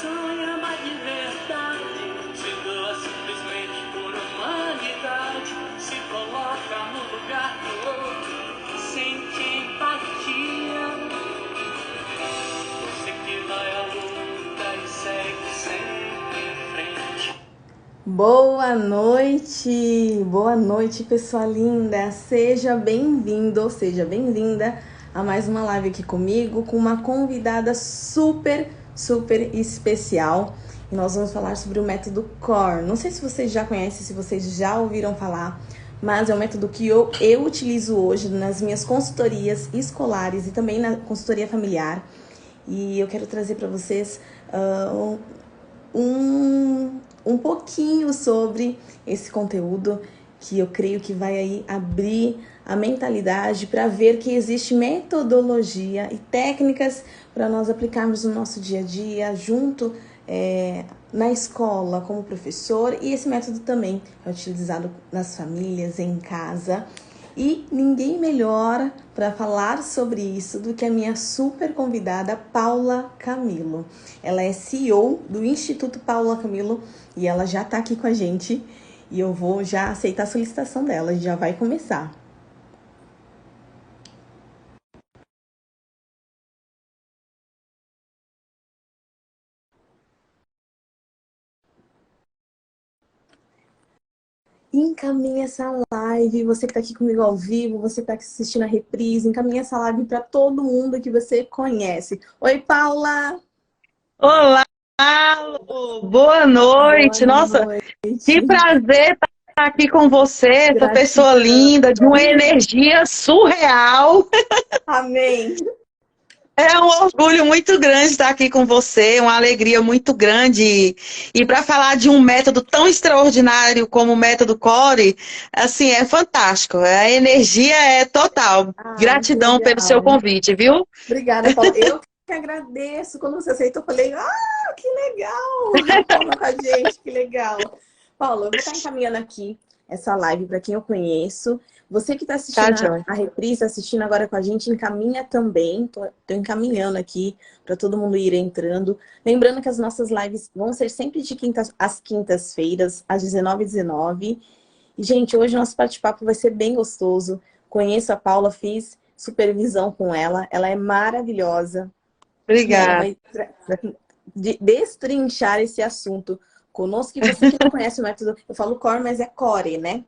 sonho ama de verdade, se doa simplesmente por humanidade, se coloca no lugar do outro, sente empatia. Você que vai à luta e segue sempre em frente. Boa noite, pessoal linda. Seja bem-vindo, ou seja bem-vinda a mais uma live aqui comigo com uma convidada super especial. E nós vamos falar sobre o método CORE. Não sei se vocês já conhecem, se vocês já ouviram falar, mas é um método que eu utilizo hoje nas minhas consultorias escolares e também na consultoria familiar. E eu quero trazer para vocês um pouquinho sobre esse conteúdo que eu creio que vai aí abrir a mentalidade para ver que existe metodologia e técnicas para nós aplicarmos no nosso dia a dia, junto na escola como professor, e esse método também é utilizado nas famílias, em casa. E ninguém melhor para falar sobre isso do que a minha super convidada Paula Camilo. Ela é CEO do Instituto Paula Camilo e ela já está aqui com a gente. E eu vou já aceitar a solicitação dela, a gente já vai começar. Encaminha essa live, você que está aqui comigo ao vivo, você que está assistindo a reprise, encaminha essa live para todo mundo que você conhece. Oi, Paula! Olá, Lu. Boa Boa noite. Nossa, que noite! prazer estar aqui com você, essa pessoa Gratidão! linda, de uma energia surreal. Amém! É um orgulho muito grande estar aqui com você, uma alegria muito grande. E para falar de um método tão extraordinário como o método CORE, assim, é fantástico. A energia é total. Ai, que Gratidão pelo seu legal! convite, viu? Obrigada, Paula. Eu que agradeço. Quando você aceitou, eu falei, que legal! A Paula com a gente, que legal! Paula, eu vou estar encaminhando aqui essa live para quem eu conheço. Você que está Tá, assistindo Joy? a reprise, assistindo agora com a gente, encaminha também. Tô encaminhando aqui para todo mundo ir entrando. Lembrando que as nossas lives vão ser sempre de às quintas-feiras, às 19h19. E, gente, hoje o nosso bate-papo vai ser bem gostoso. Conheço a Paula, fiz supervisão com ela. Ela é maravilhosa. E ela Obrigada. vai destrinchar esse assunto conosco. E você que não conhece o método, eu falo CORE, mas é CORE, né?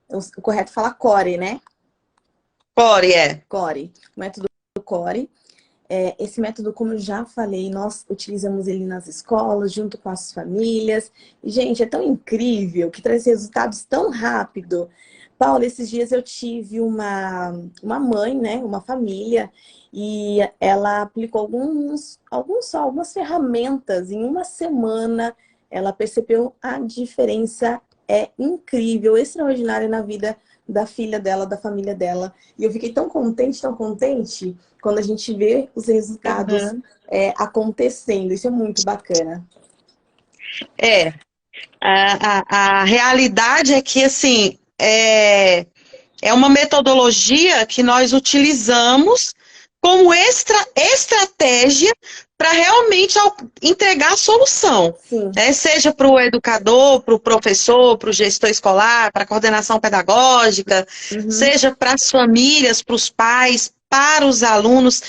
O correto é falar CORE, né? CORE, é. CORE. O método CORE. Esse método, como eu já falei, nós utilizamos ele nas escolas, junto com as famílias. E, gente, é tão incrível que traz resultados tão rápido. Paula, esses dias eu tive uma mãe, né? Uma família, e ela aplicou algumas ferramentas. Em uma semana, ela percebeu a diferença. É incrível, extraordinária na vida da filha dela, da família dela. E eu fiquei tão contente quando a gente vê os resultados Uhum. acontecendo. Isso é muito bacana. É. A realidade é que, assim, é uma metodologia que nós utilizamos como estratégia para realmente entregar a solução, Sim. né? Seja para o educador, para o professor, para o gestor escolar, para a coordenação pedagógica, Uhum. seja para as famílias, para os pais, para os alunos.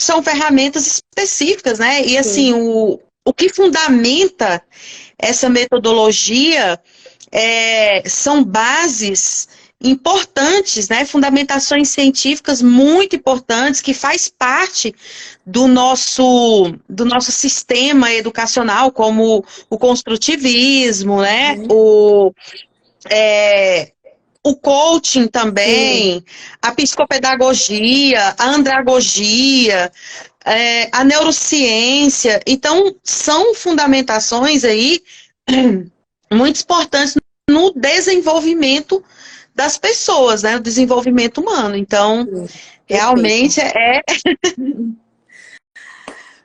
São ferramentas específicas, né? E, assim, Sim. o que fundamenta essa metodologia são bases importantes, né? Fundamentações científicas muito importantes que faz parte do nosso sistema educacional, como o construtivismo, né? Uhum. O coaching Sim. também, a psicopedagogia, a andragogia, a neurociência. Então, são fundamentações aí muito importantes no desenvolvimento das pessoas, né? O desenvolvimento humano. Então, Sim. Perfeito. realmente é.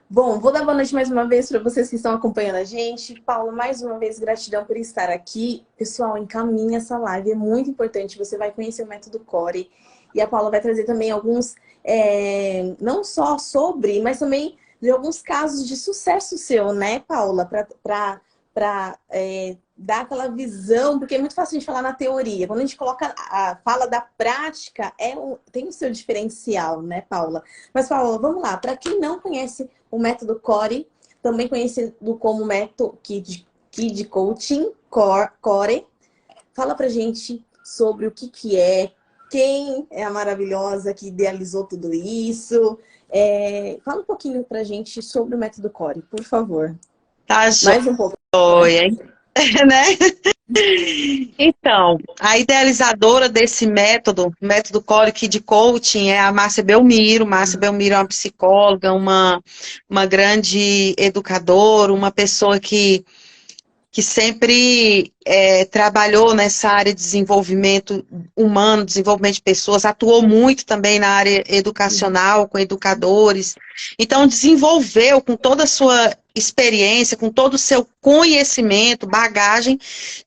Bom, vou dar boa noite mais uma vez para vocês que estão acompanhando a gente. Paulo, mais uma vez, gratidão por estar aqui. Pessoal, encaminha essa live, é muito importante. Você vai conhecer o método CORE. E a Paula vai trazer também alguns, não só sobre, mas também de alguns casos de sucesso seu, né, Paula? Para dar aquela visão, porque é muito fácil a gente falar na teoria. Quando a gente fala da prática, tem o seu diferencial, né, Paula? Mas, Paula, vamos lá. Para quem não conhece o método Core, também conhecido como método Kid Coaching, Core, fala pra gente sobre o que é, quem é a maravilhosa que idealizou tudo isso. Fala um pouquinho pra gente sobre o método Core, por favor. Tá Mais um pouco. joia, né? Então, a idealizadora desse método Core Kid Coaching, é a Márcia Belmiro. Márcia Belmiro é uma psicóloga, uma grande educadora, uma pessoa que sempre trabalhou nessa área de desenvolvimento humano, desenvolvimento de pessoas, atuou muito também na área educacional, com educadores. Então, desenvolveu com toda a sua experiência, com todo o seu conhecimento, bagagem,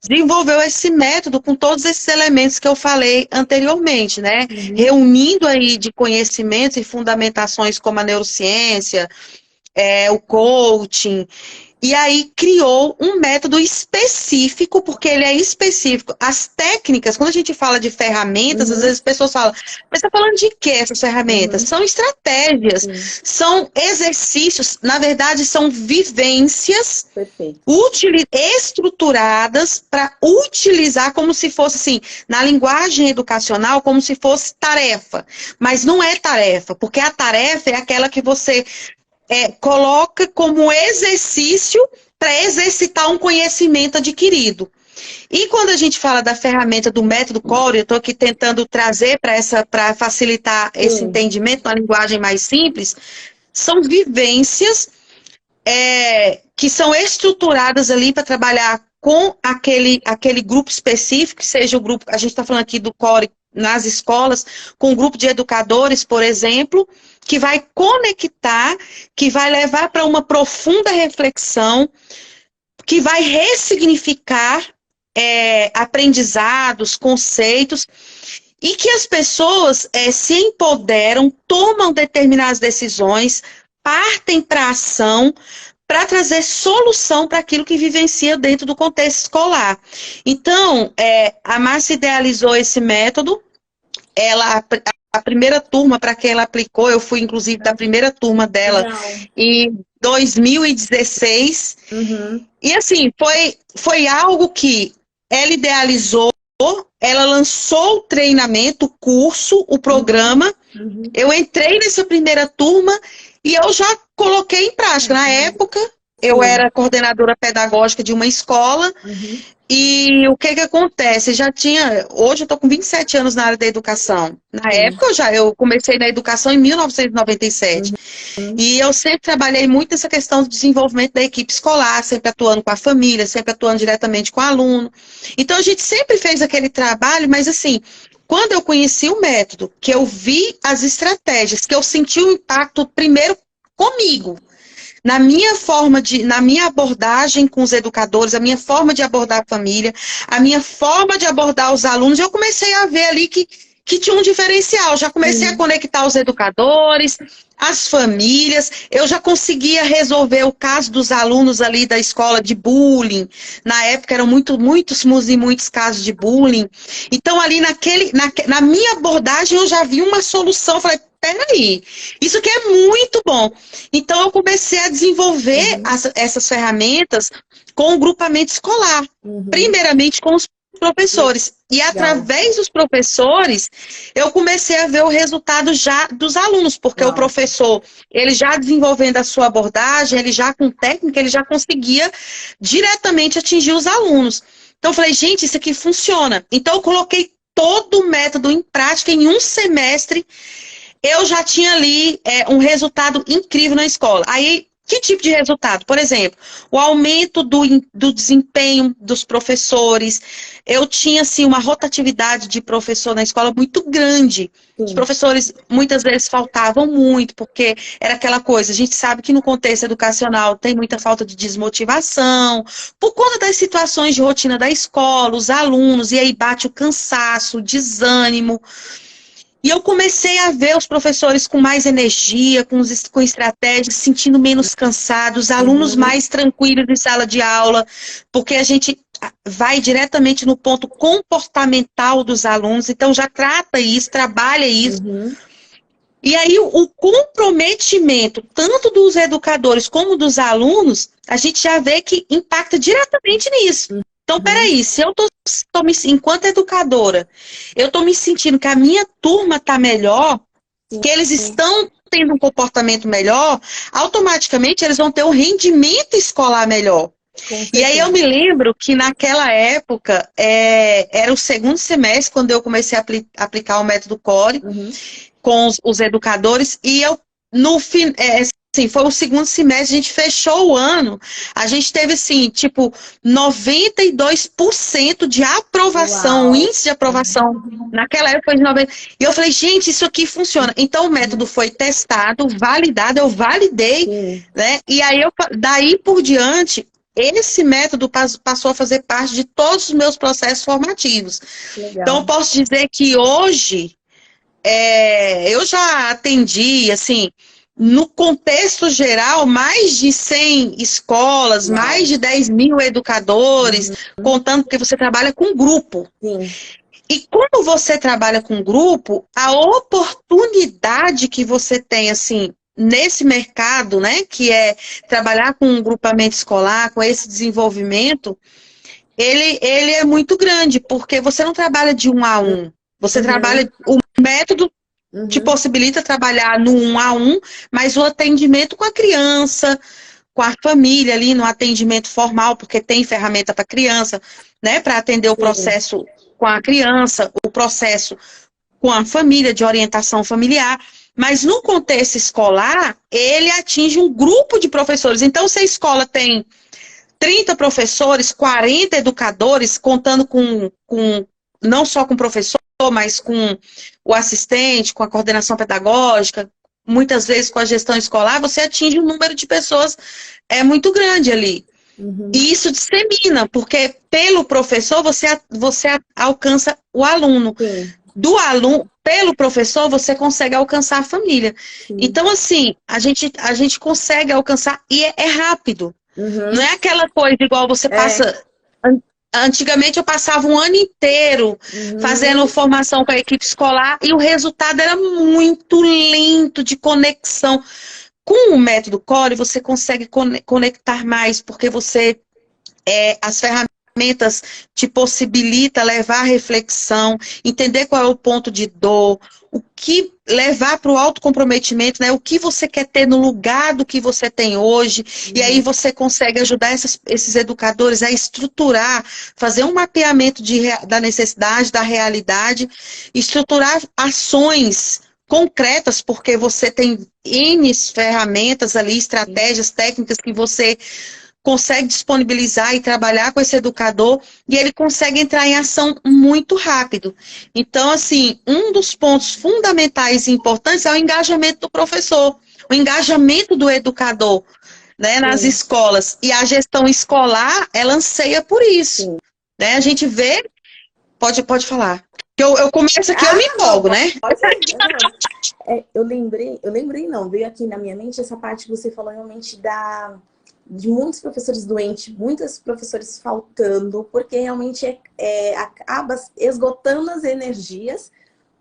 desenvolveu esse método com todos esses elementos que eu falei anteriormente, né? Reunindo aí de conhecimentos e fundamentações como a neurociência, o coaching. E aí criou um método específico, porque ele é específico. As técnicas, quando a gente fala de ferramentas, às vezes as pessoas falam, mas você está falando de quê essas ferramentas? São estratégias, são exercícios, na verdade são vivências estruturadas para utilizar como se fosse assim, na linguagem educacional, como se fosse tarefa. Mas não é tarefa, porque a tarefa é aquela que você coloca como exercício para exercitar um conhecimento adquirido. E quando a gente fala da ferramenta do método Core, eu estou aqui tentando trazer para facilitar esse entendimento na linguagem mais simples, são vivências que são estruturadas ali para trabalhar com aquele grupo específico, que seja o grupo, a gente está falando aqui do Core nas escolas, com um grupo de educadores, por exemplo, que vai conectar, que vai levar para uma profunda reflexão, que vai ressignificar aprendizados, conceitos, e que as pessoas se empoderam, tomam determinadas decisões, partem para a ação, para trazer solução para aquilo que vivencia dentro do contexto escolar. Então, a Márcia idealizou esse método. A primeira turma para quem ela aplicou, eu fui inclusive da primeira turma dela em 2016. E assim, foi algo que ela idealizou, ela lançou o treinamento, o curso, o programa. Eu entrei nessa primeira turma e eu já coloquei em prática. Na época, eu era coordenadora pedagógica de uma escola. E o que acontece? Hoje eu estou com 27 anos na área da educação. Na época eu comecei na educação em 1997. E eu sempre trabalhei muito nessa questão do desenvolvimento da equipe escolar, sempre atuando com a família, sempre atuando diretamente com o aluno. Então a gente sempre fez aquele trabalho, mas assim, quando eu conheci o método, que eu vi as estratégias, que eu senti o impacto primeiro comigo, na minha abordagem com os educadores, a minha forma de abordar a família, a minha forma de abordar os alunos, eu comecei a ver ali que tinha um diferencial. Já comecei a conectar os educadores, as famílias, eu já conseguia resolver o caso dos alunos ali da escola de bullying. Na época eram muitos casos de bullying. Então ali na minha abordagem eu já vi uma solução, falei, peraí, isso aqui é muito bom. Então eu comecei a desenvolver essas ferramentas com o grupamento escolar, primeiramente com os professores. E através dos professores, eu comecei a ver o resultado já dos alunos, porque o professor, ele já desenvolvendo a sua abordagem, ele já com técnica, ele já conseguia diretamente atingir os alunos. Então eu falei, gente, isso aqui funciona. Então eu coloquei todo o método em prática em um semestre. Eu já tinha ali um resultado incrível na escola. Aí, que tipo de resultado? Por exemplo, o aumento do desempenho dos professores. Eu tinha, assim, uma rotatividade de professor na escola muito grande. Os professores, muitas vezes, faltavam muito, porque era aquela coisa, a gente sabe que no contexto educacional tem muita falta de desmotivação, por conta das situações de rotina da escola, os alunos, e aí bate o cansaço, o desânimo. E eu comecei a ver os professores com mais energia, com estratégias, se sentindo menos cansados, alunos mais tranquilos em sala de aula, porque a gente vai diretamente no ponto comportamental dos alunos, então já trata isso, trabalha isso. E aí o comprometimento, tanto dos educadores como dos alunos, a gente já vê que impacta diretamente nisso. Então, peraí, se eu enquanto educadora, eu estou me sentindo que a minha turma está melhor, que eles estão tendo um comportamento melhor, automaticamente eles vão ter um rendimento escolar melhor. E aí eu me lembro que naquela época, era o segundo semestre, quando eu comecei a aplicar o método CORE, com os educadores, e eu, no fim, assim, foi o segundo semestre, a gente fechou o ano, a gente teve, assim, tipo, 92% de aprovação, o índice de aprovação, naquela época foi de 90%. E eu falei, gente, isso aqui funciona. Então, o método foi testado, validado, eu validei, né? E aí, daí por diante, esse método passou a fazer parte de todos os meus processos formativos. Legal. Então, eu posso dizer que hoje, eu já atendi, assim, no contexto geral, mais de 100 escolas, mais de 10 mil educadores, contando que você trabalha com grupo. E quando você trabalha com grupo, a oportunidade que você tem, assim, nesse mercado, né, que é trabalhar com um grupamento escolar, com esse desenvolvimento, ele é muito grande, porque você não trabalha de 1 a 1. Você trabalha, o método te possibilita trabalhar no 1 a 1, mas o atendimento com a criança, com a família ali, no atendimento formal, porque tem ferramenta para criança, né, para atender o processo com a criança, o processo com a família, de orientação familiar. Mas no contexto escolar, ele atinge um grupo de professores. Então, se a escola tem 30 professores, 40 educadores, contando com não só com o professor, mas com o assistente, com a coordenação pedagógica, muitas vezes com a gestão escolar, você atinge um número de pessoas muito grande ali. E isso dissemina, porque pelo professor você alcança o aluno. Do aluno, pelo professor, você consegue alcançar a família. Então, assim, a gente consegue alcançar e é rápido. Não é aquela coisa igual você passa... Antigamente eu passava um ano inteiro fazendo formação com a equipe escolar e o resultado era muito lento de conexão. Com o método CORE, você consegue conectar mais, porque você, as ferramentas te possibilita levar a reflexão, entender qual é o ponto de dor, o que levar para o autocomprometimento, né? O que você quer ter no lugar do que você tem hoje, e aí você consegue ajudar esses educadores a estruturar, fazer um mapeamento da necessidade, da realidade, estruturar ações concretas, porque você tem N ferramentas ali, estratégias, técnicas que você consegue disponibilizar e trabalhar com esse educador e ele consegue entrar em ação muito rápido. Então, assim, um dos pontos fundamentais e importantes é o engajamento do professor, o engajamento do educador, né, nas escolas. E a gestão escolar, ela anseia por isso. Né? A gente vê... Pode falar. Eu começo aqui, eu me empolgo, né? Eu lembrei não, veio aqui na minha mente essa parte que você falou realmente de muitos professores doentes, muitos professores faltando, porque realmente acaba esgotando as energias,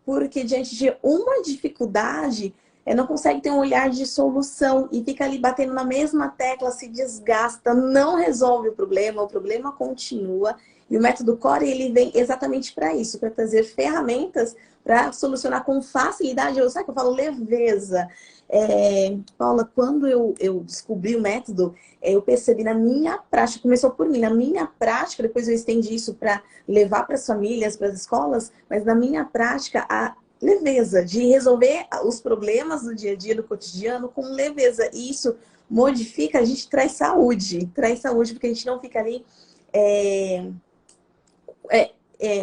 porque diante de uma dificuldade, não consegue ter um olhar de solução e fica ali batendo na mesma tecla, se desgasta, não resolve o problema continua. E o método CORE, ele vem exatamente para isso, para trazer ferramentas para solucionar com facilidade, sabe que eu falo leveza. Paula, quando eu descobri o método, eu percebi na minha prática, começou por mim, na minha prática, depois eu estendi isso para levar para as famílias, para as escolas, mas na minha prática, a leveza de resolver os problemas do dia a dia, do cotidiano, com leveza. E isso modifica, a gente traz saúde, porque a gente não fica ali...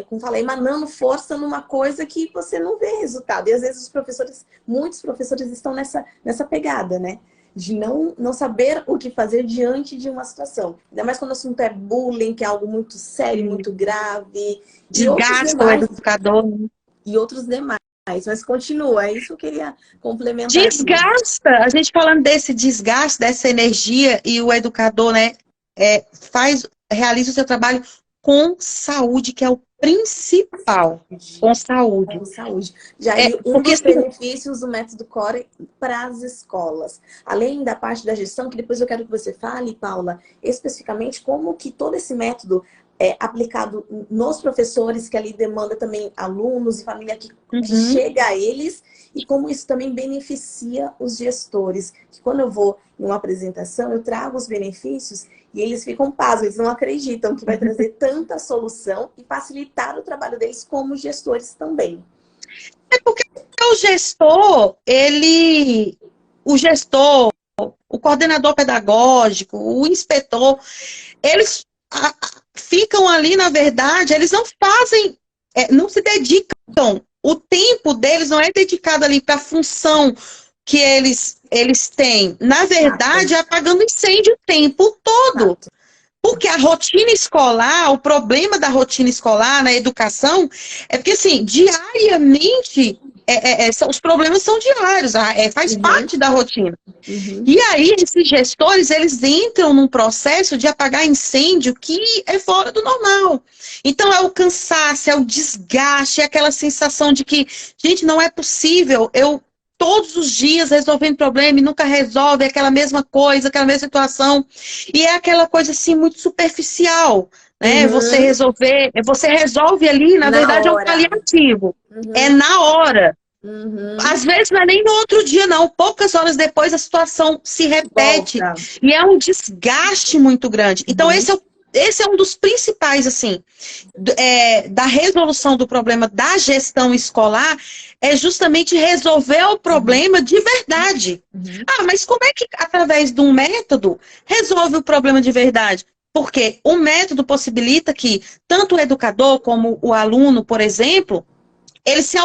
como falei, emanando força numa coisa que você não vê resultado. E às vezes muitos professores estão nessa pegada, né? De não saber o que fazer diante de uma situação. Ainda mais quando o assunto é bullying, que é algo muito sério, muito grave. Desgasta o educador. E outros demais. mas continua, é isso que eu queria complementar. Desgasta, a gente falando desse desgaste, dessa energia, e o educador, né, realiza o seu trabalho com saúde, que é o principal, com saúde. Com saúde. Já é um dos benefícios do método Core para as escolas. Além da parte da gestão, que depois eu quero que você fale, Paula, especificamente como que todo esse método é aplicado nos professores, que ali demanda também alunos e família que chega a eles, e como isso também beneficia os gestores. Que quando eu vou em uma apresentação, eu trago os benefícios e eles ficam pasmos, eles não acreditam que vai trazer tanta solução e facilitar o trabalho deles como gestores também. É porque o gestor, o coordenador pedagógico, o inspetor, eles ficam ali, na verdade, eles não fazem, não se dedicam, o tempo deles não é dedicado ali para a função que eles têm. Na verdade, é apagando incêndio o tempo todo. Porque a rotina escolar, o problema da rotina escolar na educação, é porque, assim, diariamente, os problemas são diários, faz parte da rotina. E aí, esses gestores, eles entram num processo de apagar incêndio que é fora do normal. Então, é o cansaço, é o desgaste, é aquela sensação de que, gente, não é possível todos os dias resolvendo problema e nunca resolve aquela mesma coisa, aquela mesma situação. E é aquela coisa, assim, muito superficial, né? Você resolve ali, na verdade, é um paliativo. É na hora. Às vezes não é nem no outro dia, não. Poucas horas depois a situação se repete. E é um desgaste muito grande. Então, esse é um dos principais, assim, da resolução do problema da gestão escolar, é justamente resolver o problema de verdade. Mas como é que, através de um método, resolve o problema de verdade? Porque o método possibilita que tanto o educador como o aluno, por exemplo, ele se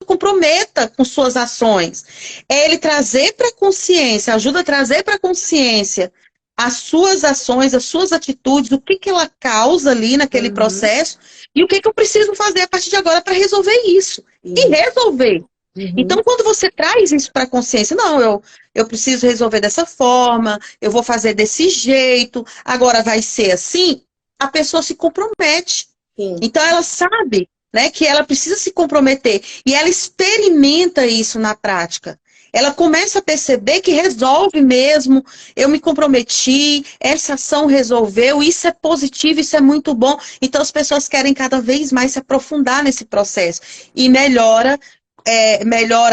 comprometa com suas ações. É ele trazer para a consciência, ajuda a trazer para a consciência as suas ações, as suas atitudes, o que ela causa ali naquele processo e o que eu preciso fazer a partir de agora para resolver isso. E resolver. Então, quando você traz isso para a consciência, não, eu preciso resolver dessa forma, eu vou fazer desse jeito, agora vai ser assim, a pessoa se compromete. Então, ela sabe, né, que ela precisa se comprometer e ela experimenta isso na prática. Ela começa a perceber que resolve mesmo, eu me comprometi, essa ação resolveu, isso é positivo, isso é muito bom. Então as pessoas querem cada vez mais se aprofundar nesse processo. E melhora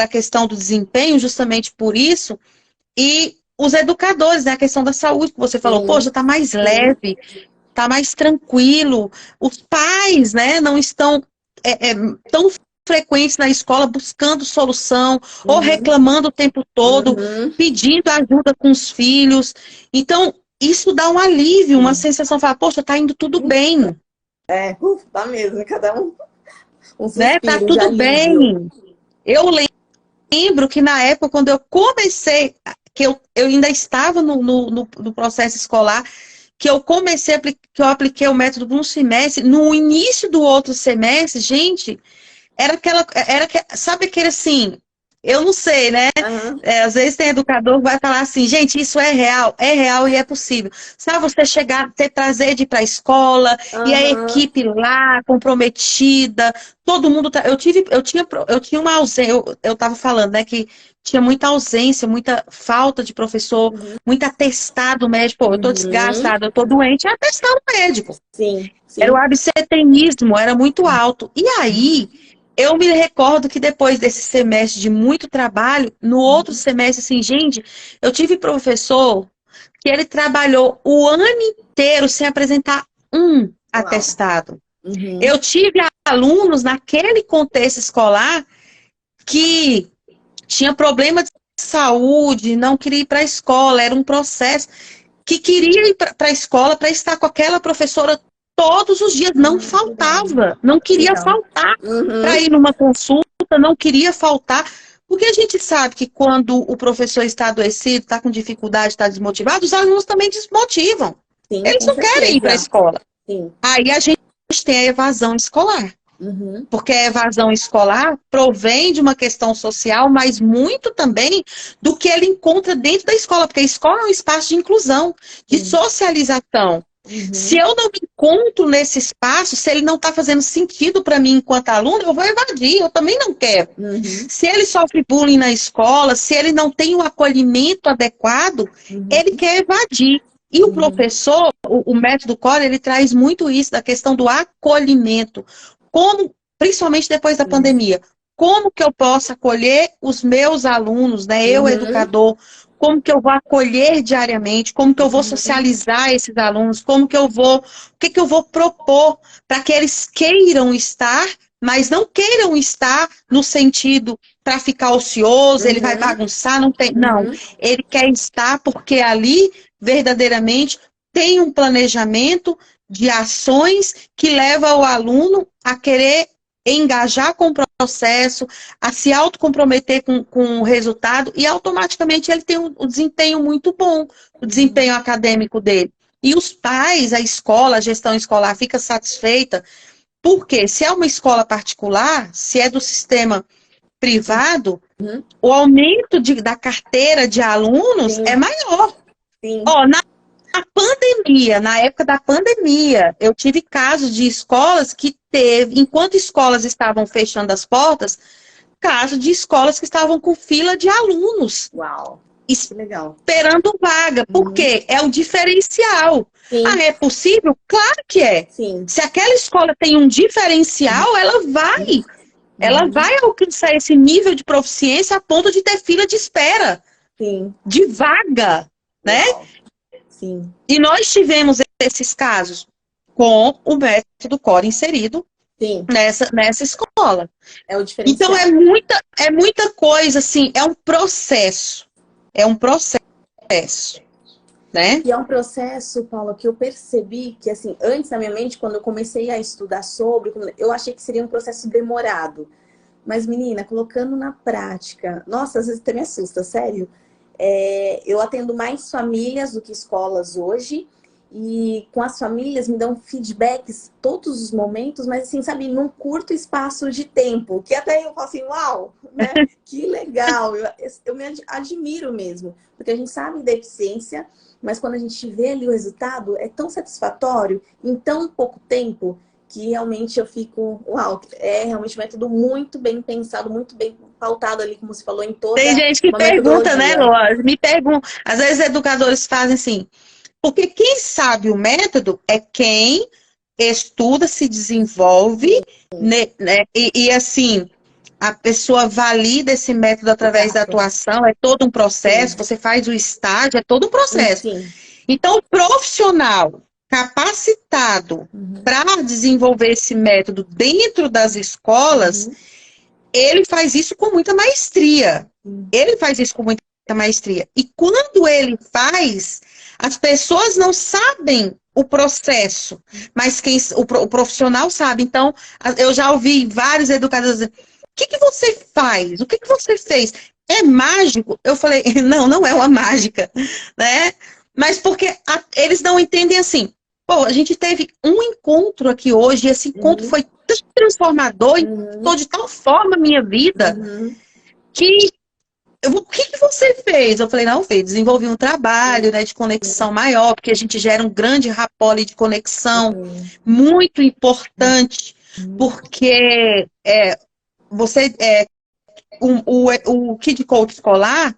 a questão do desempenho justamente por isso. E os educadores, né, a questão da saúde, que você falou, poxa, tá mais leve, tá mais tranquilo. Os pais, né, não estão tão frequentes na escola buscando solução ou reclamando o tempo todo, pedindo ajuda com os filhos. Então, isso dá um alívio, uma sensação, fala, poxa, tá indo tudo bem. Tá mesmo, cada um né? Tá tudo bem. Eu lembro que na época, quando eu comecei, que eu ainda estava no processo escolar, que eu comecei, que eu apliquei o método por um semestre, no início do outro semestre, gente, sabe aquele assim, eu não sei, né? Às vezes tem educador que vai falar assim, gente, isso é real e é possível. Sabe, você chegar, ter prazer de ir para a escola, e a equipe lá, comprometida, todo mundo, eu tinha uma ausência, eu tava falando, né, que tinha muita ausência, muita falta de professor, muito atestado médico, pô, eu tô desgastada, eu tô doente, é atestado médico. Sim. Era o absenteísmo, era muito alto. E aí, eu me recordo que depois desse semestre de muito trabalho, no outro semestre, assim, gente, eu tive professor que ele trabalhou o ano inteiro sem apresentar um atestado. Eu tive alunos naquele contexto escolar que tinha problema de saúde, não queria ir para a escola, era um processo que queria ir para a escola para estar com aquela professora todos os dias, não faltava, não queria faltar para ir numa consulta, não queria faltar, porque a gente sabe que quando o professor está adoecido, está com dificuldade, está desmotivado, os alunos também desmotivam. Eles não querem ir para a escola. Aí a gente tem a evasão escolar. Uhum. porque a evasão escolar provém de uma questão social, mas muito também do que ele encontra dentro da escola, porque a escola é um espaço de inclusão, de socialização. Se Uhum. eu não me encontro nesse espaço, se ele não está fazendo sentido para mim enquanto aluno, eu vou evadir, eu também não quero. Uhum. Se ele sofre bullying na escola, se ele não tem o acolhimento adequado, ele quer evadir. E o professor, o método Core, ele traz muito isso, da questão do acolhimento. Como, principalmente depois da pandemia, como que eu posso acolher os meus alunos, né? Eu, educador, como que eu vou acolher diariamente, como que eu vou socializar esses alunos, como que eu vou, o que que eu vou propor para que eles queiram estar, mas não queiram estar no sentido para ficar ocioso, ele vai bagunçar, não tem, não. Ele quer estar porque ali, verdadeiramente, tem um planejamento de ações que leva o aluno a querer engajar com o processo, a se autocomprometer com o resultado, e automaticamente ele tem um desempenho muito bom, o desempenho acadêmico dele. E os pais, a escola, a gestão escolar fica satisfeita, porque se é uma escola particular, se é do sistema privado, o aumento da carteira de alunos é maior. Ó, na pandemia, na época da pandemia, eu tive casos de escolas que teve, enquanto escolas estavam fechando as portas, casos de escolas que estavam com fila de alunos. Uau, que legal. Esperando vaga. Por quê? É o diferencial. Sim. Ah, é possível? Claro que é. Sim. Se aquela escola tem um diferencial, ela vai alcançar esse nível de proficiência a ponto de ter fila de espera. Sim. De vaga, né? Sim. E nós tivemos esses casos com o método Core inserido nessa escola. É o diferencial. Então, é muita coisa, assim, é um processo. É um processo, né? E é um processo, Paula, que eu percebi que, assim, antes na minha mente, quando eu comecei a estudar sobre, eu achei que seria um processo demorado. Mas, menina, colocando na prática, nossa, às vezes até me assusta, sério. Eu atendo mais famílias do que escolas hoje, e com as famílias me dão feedbacks todos os momentos, mas assim, sabe, num curto espaço de tempo, que até eu falo assim, uau, né? Que legal, eu me admiro mesmo, porque a gente sabe da eficiência, mas quando a gente vê ali o resultado, é tão satisfatório, em tão pouco tempo, que realmente eu fico, uau, é realmente um método muito bem pensado, muito bem pautado ali, como você falou, em toda Tem gente que uma pergunta, né, metodologia. Lô? Me pergunta. Às vezes educadores fazem assim, porque quem sabe o método é quem estuda, se desenvolve, né, e assim, a pessoa valida esse método através da atuação, é todo um processo, você faz o estágio, é todo um processo. Então, o profissional capacitado para desenvolver esse método dentro das escolas, ele faz isso com muita maestria. Ele faz isso com muita maestria. E quando ele faz, as pessoas não sabem o processo, mas o profissional sabe. Então, eu já ouvi vários educadores dizendo, o que você faz? O que você fez? É mágico? Eu falei, não é uma mágica, né? Mas porque eles não entendem assim. Pô, a gente teve um encontro aqui hoje, e esse encontro foi tão transformador, impactou de tal forma a minha vida, que o que você fez? Eu falei, não, Fê, desenvolvi um trabalho, né, de conexão maior, porque a gente gera um grande rapport de conexão, muito importante, porque o Kid Coach escolar,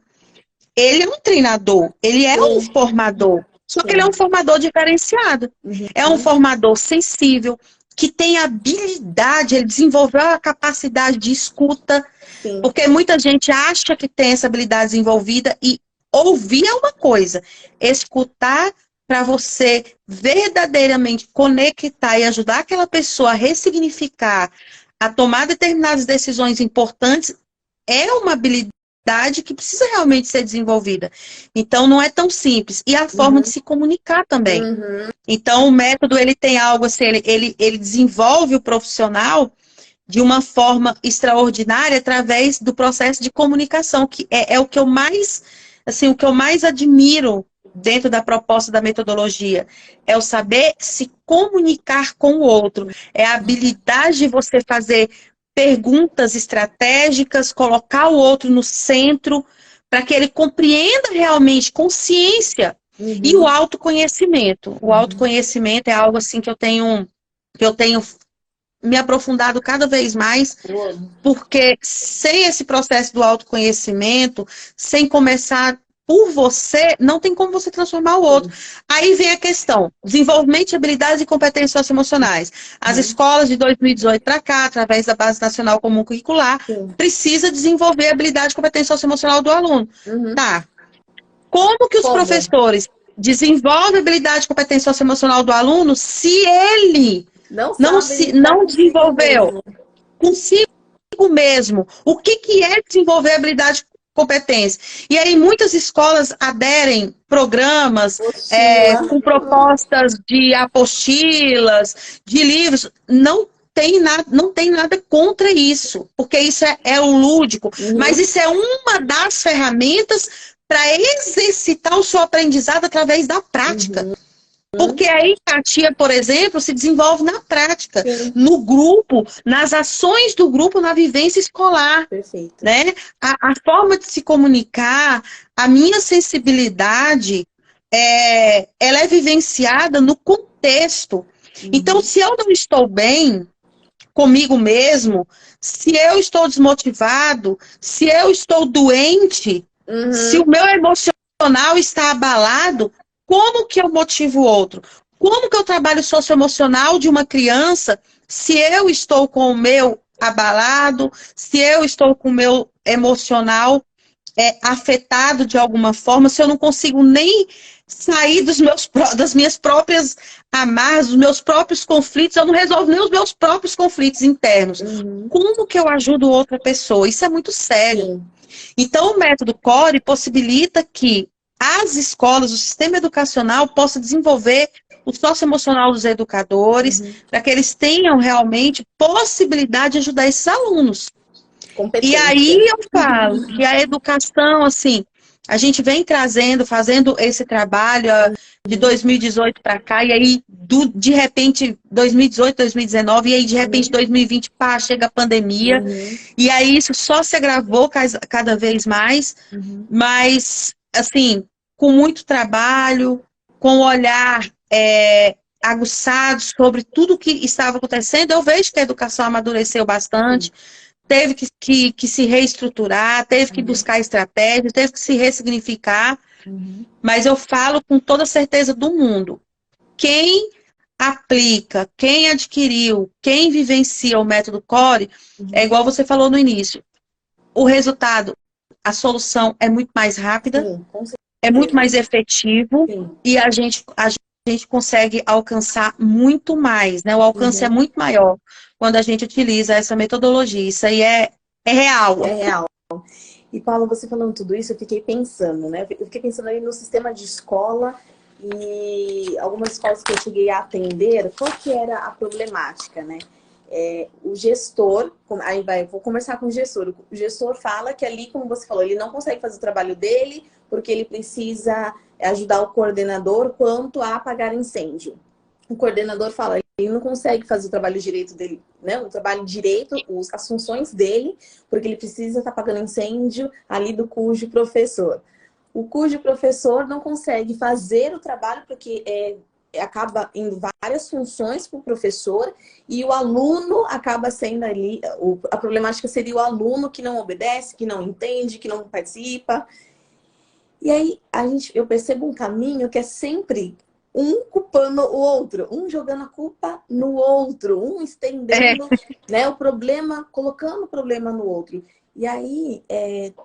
ele é um treinador, ele é um formador, só que ele é um formador diferenciado, é um formador sensível, que tem habilidade, ele desenvolveu a capacidade de escuta, porque muita gente acha que tem essa habilidade desenvolvida, e ouvir é uma coisa, escutar para você verdadeiramente conectar e ajudar aquela pessoa a ressignificar, a tomar determinadas decisões importantes, é uma habilidade que precisa realmente ser desenvolvida. Então, não é tão simples. E a forma de se comunicar também. Então, o método, ele tem algo assim, ele desenvolve o profissional de uma forma extraordinária através do processo de comunicação, que é o que eu mais, assim, o que eu mais admiro dentro da proposta da metodologia, é o saber se comunicar com o outro, é a habilidade de você fazer perguntas estratégicas, colocar o outro no centro, para que ele compreenda realmente consciência e o autoconhecimento. O autoconhecimento é algo assim que eu tenho me aprofundado cada vez mais, porque sem esse processo do autoconhecimento, sem começar por você, não tem como você transformar o outro. Aí vem a questão, desenvolvimento de habilidades e competências socioemocionais. As escolas de 2018 para cá, através da Base Nacional Comum Curricular, precisa desenvolver a habilidade e competência socioemocional do aluno. Tá. Como que os professores desenvolvem a habilidade e competência socioemocional do aluno se ele não desenvolveu consigo mesmo? O que é desenvolver habilidade e competência? E aí muitas escolas aderem programas com propostas de apostilas, de livros. Não tem nada contra isso, porque isso é o lúdico. Mas isso é uma das ferramentas para exercitar o seu aprendizado através da prática. Porque a empatia, por exemplo, se desenvolve na prática, no grupo, nas ações do grupo, na vivência escolar. Perfeito. Né? A forma de se comunicar, a minha sensibilidade, ela é vivenciada no contexto. Então, se eu não estou bem comigo mesmo, se eu estou desmotivado, se eu estou doente, se o meu emocional está abalado, como que eu motivo o outro? Como que eu trabalho socioemocional de uma criança se eu estou com o meu abalado, se eu estou com o meu emocional afetado de alguma forma, se eu não consigo nem sair das minhas próprias amarras, dos meus próprios conflitos, eu não resolvo nem os meus próprios conflitos internos. Como que eu ajudo outra pessoa? Isso é muito sério. Então, o método CORE possibilita que as escolas, o sistema educacional possa desenvolver o socioemocional dos educadores, para que eles tenham realmente possibilidade de ajudar esses alunos. E aí eu falo que a educação, assim, a gente vem fazendo esse trabalho de 2018 para cá, e aí, de repente, 2018, 2019, e aí, de repente, 2020, pá, chega a pandemia, e aí isso só se agravou cada vez mais, mas, assim, com muito trabalho, com o olhar aguçado sobre tudo o que estava acontecendo, eu vejo que a educação amadureceu bastante, teve que se reestruturar, teve que buscar estratégias, teve que se ressignificar, mas eu falo com toda a certeza do mundo, quem aplica, quem adquiriu, quem vivencia o método CORE, é igual você falou no início, o resultado, a solução é muito mais rápida, é muito mais efetivo, e a gente consegue alcançar muito mais, né? O alcance é muito maior quando a gente utiliza essa metodologia. Isso aí é real. É real. E, Paula, você falando tudo isso, eu fiquei pensando, né? Eu fiquei pensando aí no sistema de escola e algumas escolas que eu cheguei a atender, qual que era a problemática, né? O gestor, vou conversar com o gestor. O gestor fala que ali, como você falou, ele não consegue fazer o trabalho dele porque ele precisa ajudar o coordenador quanto a apagar incêndio. O coordenador fala, ele não consegue fazer o trabalho direito dele, né? O trabalho direito, as funções dele, porque ele precisa estar apagando incêndio ali do cujo professor. O cujo professor não consegue fazer o trabalho porque acaba indo várias funções para o professor e o aluno acaba sendo ali, a problemática seria o aluno que não obedece, que não entende, que não participa. E aí eu percebo um caminho que é sempre um culpando o outro, um jogando a culpa no outro, um estendendo né, o problema, colocando o problema no outro. E aí,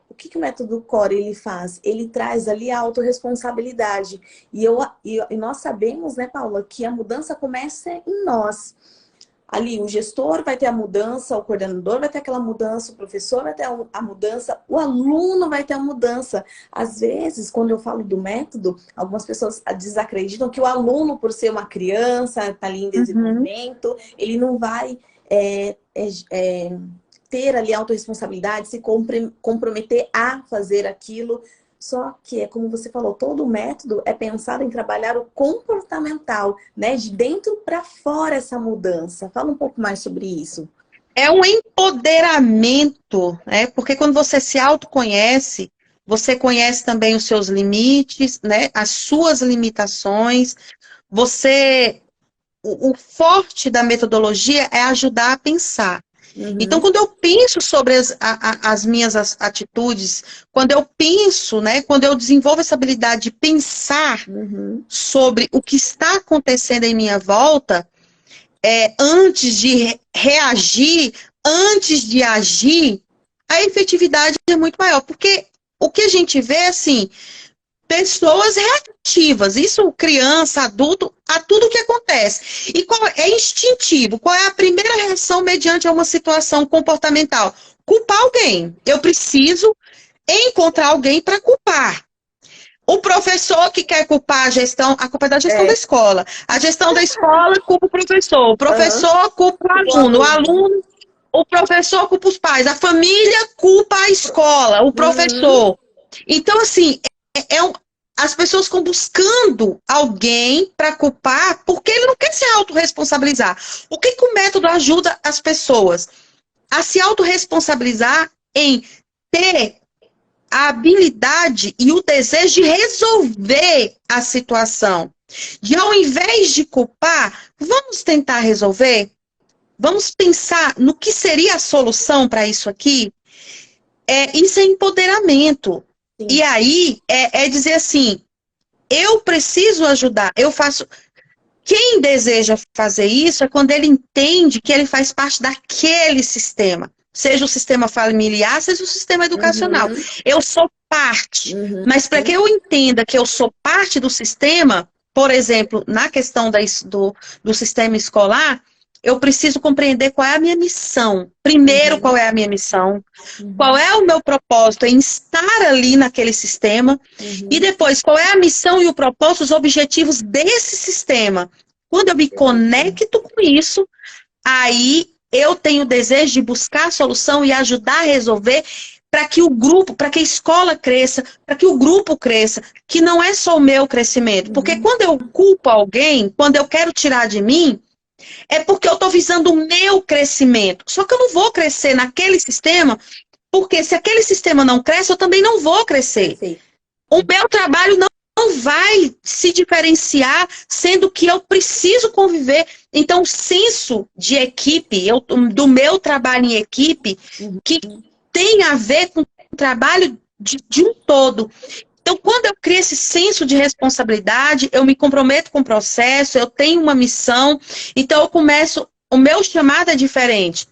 o que o método CORE ele faz? Ele traz ali a autorresponsabilidade. E nós sabemos, né, Paula, que a mudança começa em nós. Ali o gestor vai ter a mudança, o coordenador vai ter aquela mudança, o professor vai ter a mudança, o aluno vai ter a mudança. Às vezes, quando eu falo do método, algumas pessoas desacreditam que o aluno, por ser uma criança, está ali em desenvolvimento, ele não vai ter ali a autorresponsabilidade, se comprometer a fazer aquilo Só que, é como você falou, todo método é pensado em trabalhar o comportamental, né? De dentro para fora essa mudança. Fala um pouco mais sobre isso. É um empoderamento, né? Porque quando você se autoconhece, você conhece também os seus limites, né? As suas limitações. O forte da metodologia é ajudar a pensar. Então, quando eu penso sobre as minhas atitudes, quando eu penso, né, quando eu desenvolvo essa habilidade de pensar sobre o que está acontecendo em minha volta, antes de reagir, antes de agir, a efetividade é muito maior. Porque o que a gente vê, assim, pessoas reativas, isso criança, adulto, a tudo que acontece. E qual é instintivo? Qual é a primeira reação mediante uma situação comportamental? Culpar alguém. Eu preciso encontrar alguém para culpar. O professor que quer culpar a gestão, a culpa é da gestão da escola. A gestão da escola culpa o professor culpa o aluno, o professor culpa os pais, a família culpa a escola, o professor. Então, assim, as pessoas ficam buscando alguém para culpar porque ele não quer se autorresponsabilizar. O que o método ajuda as pessoas? A se autorresponsabilizar em ter a habilidade e o desejo de resolver a situação. De, ao invés de culpar, vamos tentar resolver? Vamos pensar no que seria a solução para isso aqui? Isso é empoderamento. Sim. E aí, é dizer assim, eu preciso ajudar, eu faço... Quem deseja fazer isso é quando ele entende que ele faz parte daquele sistema. Seja o sistema familiar, seja o sistema educacional. Eu sou parte. Mas para que eu entenda que eu sou parte do sistema, por exemplo, na questão do sistema escolar, eu preciso compreender qual é a minha missão. Primeiro, qual é a minha missão? Qual é o meu propósito em estar ali naquele sistema? E depois, qual é a missão e o propósito, os objetivos desse sistema? Quando eu me conecto com isso, aí eu tenho o desejo de buscar a solução e ajudar a resolver para que o grupo, para que a escola cresça, para que o grupo cresça, que não é só o meu crescimento. Porque quando eu culpo alguém, quando eu quero tirar de mim, é porque eu estou visando o meu crescimento. Só que eu não vou crescer naquele sistema, porque se aquele sistema não cresce, eu também não vou crescer. Sim. O meu trabalho não vai se diferenciar, sendo que eu preciso conviver. Então, o senso de equipe, do meu trabalho em equipe, que tem a ver com o trabalho de um todo. Então, quando eu crio esse senso de responsabilidade, eu me comprometo com o processo, eu tenho uma missão, então eu começo, o meu chamado é diferente.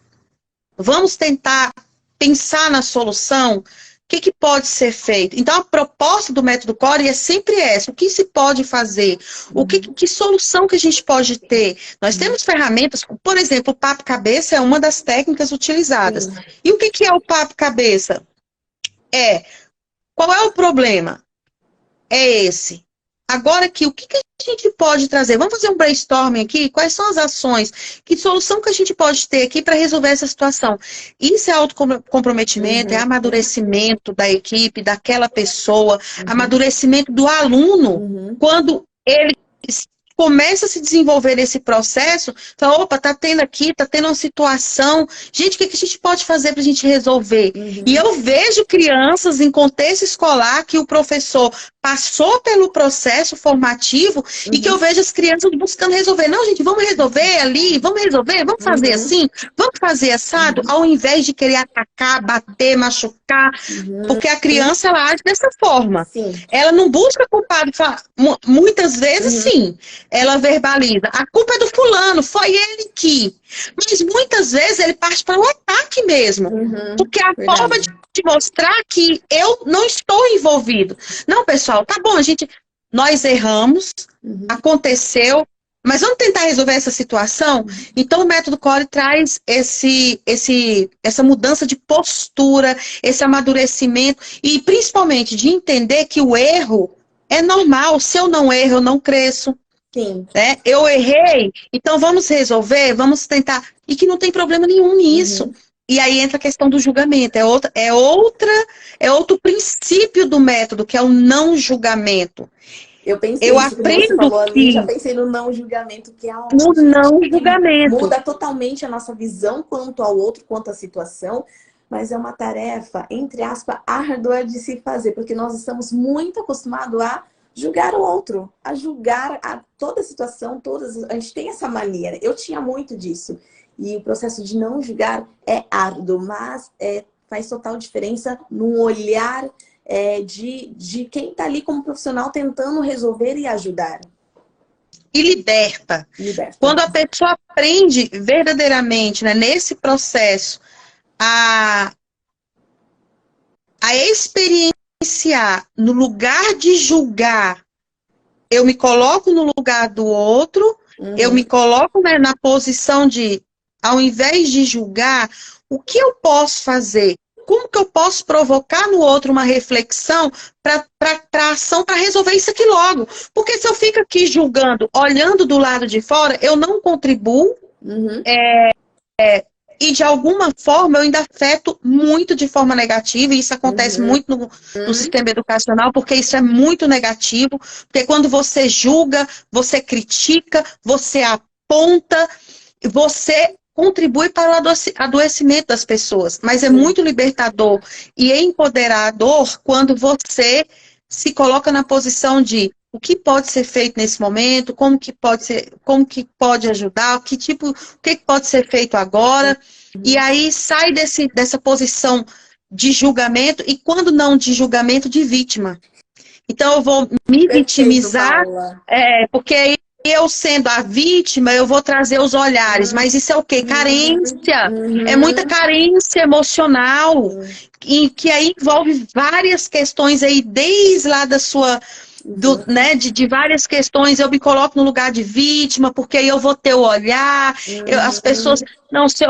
Vamos tentar pensar na solução, o que pode ser feito? Então, a proposta do método Core é sempre essa, o que se pode fazer? Que solução que a gente pode ter? Nós temos ferramentas, por exemplo, o papo cabeça é uma das técnicas utilizadas. E o que é o papo cabeça? Qual é o problema? É esse. Agora aqui, o que a gente pode trazer? Vamos fazer um brainstorming aqui? Quais são as ações? Que solução que a gente pode ter aqui para resolver essa situação? Isso é autocomprometimento, é amadurecimento da equipe, daquela pessoa, amadurecimento do aluno, quando ele começa a se desenvolver nesse processo, fala, opa, tá tendo uma situação, gente, o que a gente pode fazer para a gente resolver? E eu vejo crianças em contexto escolar que o professor passou pelo processo formativo e que eu vejo as crianças buscando resolver. Não, gente, vamos resolver ali, vamos resolver, vamos fazer assim, vamos fazer assado, ao invés de querer atacar, bater, machucar, porque a criança, ela age dessa forma. Ela não busca culpado, muitas vezes, sim, ela verbaliza. A culpa é do fulano, foi ele que... Mas muitas vezes ele parte para o ataque mesmo. Porque a forma de mostrar que eu não estou envolvido. Não, pessoal, tá bom, nós erramos, aconteceu, mas vamos tentar resolver essa situação? Então o método Core traz essa mudança de postura, esse amadurecimento e principalmente de entender que o erro é normal. Se eu não erro, eu não cresço. Sim. Eu errei, então vamos resolver, vamos tentar. E que não tem problema nenhum nisso. E aí entra a questão do julgamento. É outro princípio do método, que é o não julgamento. Eu pensei Eu isso quando você aprendo falou ali, já que pensei no não julgamento, que é o algo, gente, não que julgamento. muda totalmente a nossa visão quanto ao outro, quanto à situação, mas é uma tarefa, entre aspas, árdua de se fazer, porque nós estamos muito acostumados a julgar o outro, a julgar toda a situação, a gente tem essa mania, né? Eu tinha muito disso. E o processo de não julgar é árduo, mas faz total diferença no olhar de quem está ali como profissional tentando resolver e ajudar. E liberta. Liberta. Quando a pessoa aprende verdadeiramente, né, nesse processo, a experienciar no lugar de julgar, eu me coloco no lugar do outro, eu me coloco, né, na posição de, ao invés de julgar, o que eu posso fazer? Como que eu posso provocar no outro uma reflexão para ação, para resolver isso aqui logo? Porque se eu fico aqui julgando, olhando do lado de fora, eu não contribuo, e de alguma forma eu ainda afeto muito de forma negativa, e isso acontece muito no sistema educacional, porque isso é muito negativo, porque quando você julga, você critica, você aponta, você contribui para o adoecimento das pessoas. Mas é muito libertador e empoderador quando você se coloca na posição de o que pode ser feito nesse momento, como que pode ajudar, o que pode ser feito agora, e aí sai dessa posição de julgamento, e quando não de julgamento, de vítima. Então eu vou me vitimizar, porque aí eu sendo a vítima, eu vou trazer os olhares, mas isso é o quê? Carência, é muita carência emocional, e que aí envolve várias questões aí, desde lá da sua... né, de várias questões, eu me coloco no lugar de vítima, porque aí eu vou ter o olhar, as pessoas... Não, se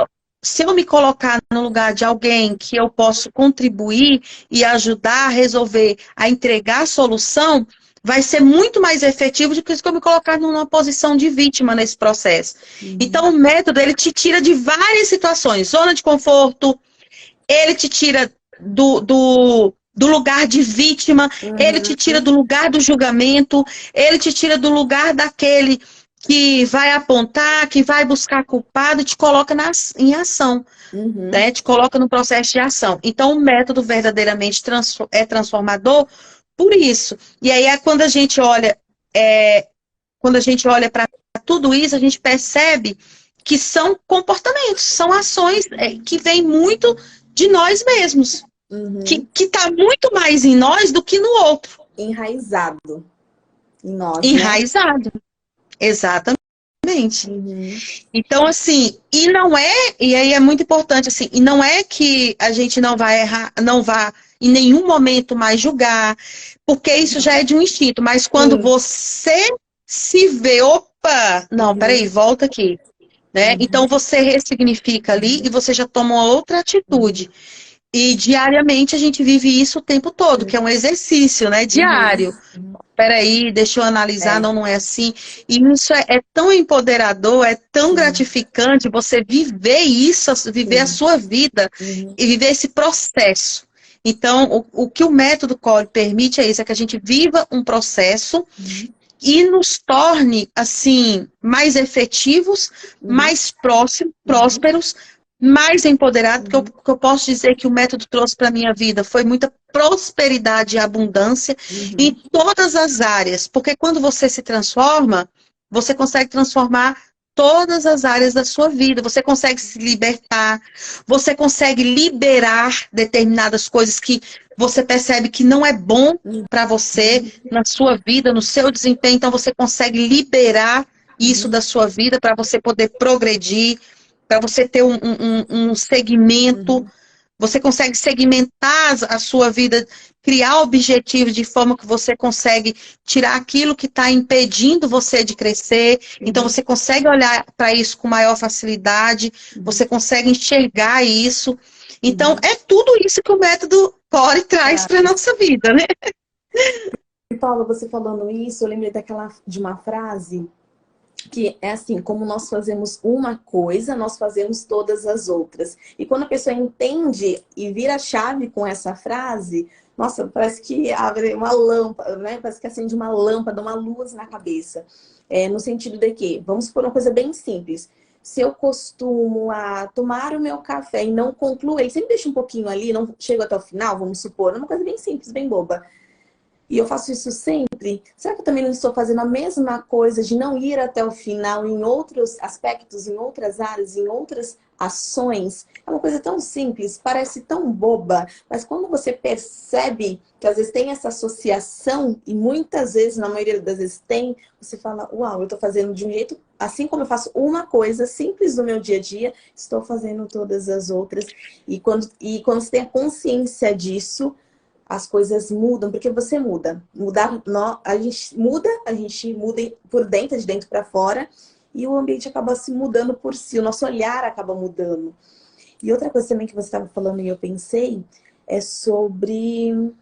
eu me colocar no lugar de alguém que eu posso contribuir e ajudar a resolver, a entregar a solução, vai ser muito mais efetivo do que se eu me colocar numa posição de vítima nesse processo. Então, o método, ele te tira de várias situações. Zona de conforto, ele te tira do lugar de vítima, ele te tira do lugar do julgamento, ele te tira do lugar daquele que vai apontar, que vai buscar culpado, e te coloca em ação, né? Te coloca no processo de ação. Então, o método verdadeiramente é transformador por isso. E aí, quando a gente olha para tudo isso, a gente percebe que são comportamentos, são ações que vêm muito de nós mesmos, que está muito mais em nós do que no outro. Enraizado em nós, Enraizado. Né? Exatamente. Então, assim, e aí é muito importante, assim, e não é que a gente não vai errar, não vá em nenhum momento mais julgar, porque isso já é de um instinto, mas quando você se vê, opa, não, peraí, volta aqui, né? Então você ressignifica ali e você já toma uma outra atitude. E diariamente a gente vive isso o tempo todo, que é um exercício, né? Diário. Peraí, deixa eu analisar, não é assim. E isso é tão empoderador, é tão gratificante você viver isso, viver a sua vida e viver esse processo. Então, o que o método Core permite é isso, é que a gente viva um processo e nos torne, assim, mais efetivos, mais prósperos, mais empoderado, porque eu posso dizer que o método trouxe para a minha vida foi muita prosperidade e abundância em todas as áreas, porque quando você se transforma, você consegue transformar todas as áreas da sua vida, você consegue se libertar, você consegue liberar determinadas coisas que você percebe que não é bom para você, na sua vida, no seu desempenho, então você consegue liberar isso da sua vida para você poder progredir, para você ter um segmento, você consegue segmentar a sua vida, criar objetivos de forma que você consegue tirar aquilo que está impedindo você de crescer, então você consegue olhar para isso com maior facilidade, você consegue enxergar isso. Então, é tudo isso que o método Core traz para a nossa vida, né? Paula, você falando isso, eu lembrei de uma frase que é assim, como nós fazemos uma coisa, nós fazemos todas as outras. E quando a pessoa entende e vira a chave com essa frase, nossa, parece que abre uma lâmpada, né? Parece que acende uma lâmpada, uma luz na cabeça. No sentido de que, vamos supor uma coisa bem simples. Se eu costumo tomar o meu café e não concluo, ele sempre deixa um pouquinho ali, não chego até o final, vamos supor, é uma coisa bem simples, bem boba. E eu faço isso sempre. Será que eu também não estou fazendo a mesma coisa de não ir até o final em outros aspectos, em outras áreas, em outras ações? É uma coisa tão simples, parece tão boba, mas quando você percebe que às vezes tem essa associação, e muitas vezes, na maioria das vezes tem, você fala, uau, eu estou fazendo de um jeito, assim como eu faço uma coisa simples no meu dia a dia, estou fazendo todas as outras. E quando você tem a consciência disso, as coisas mudam, porque você muda. A gente muda por dentro, de dentro para fora, e o ambiente acaba se mudando por si, o nosso olhar acaba mudando. E outra coisa também que você estava falando e eu pensei, é sobre...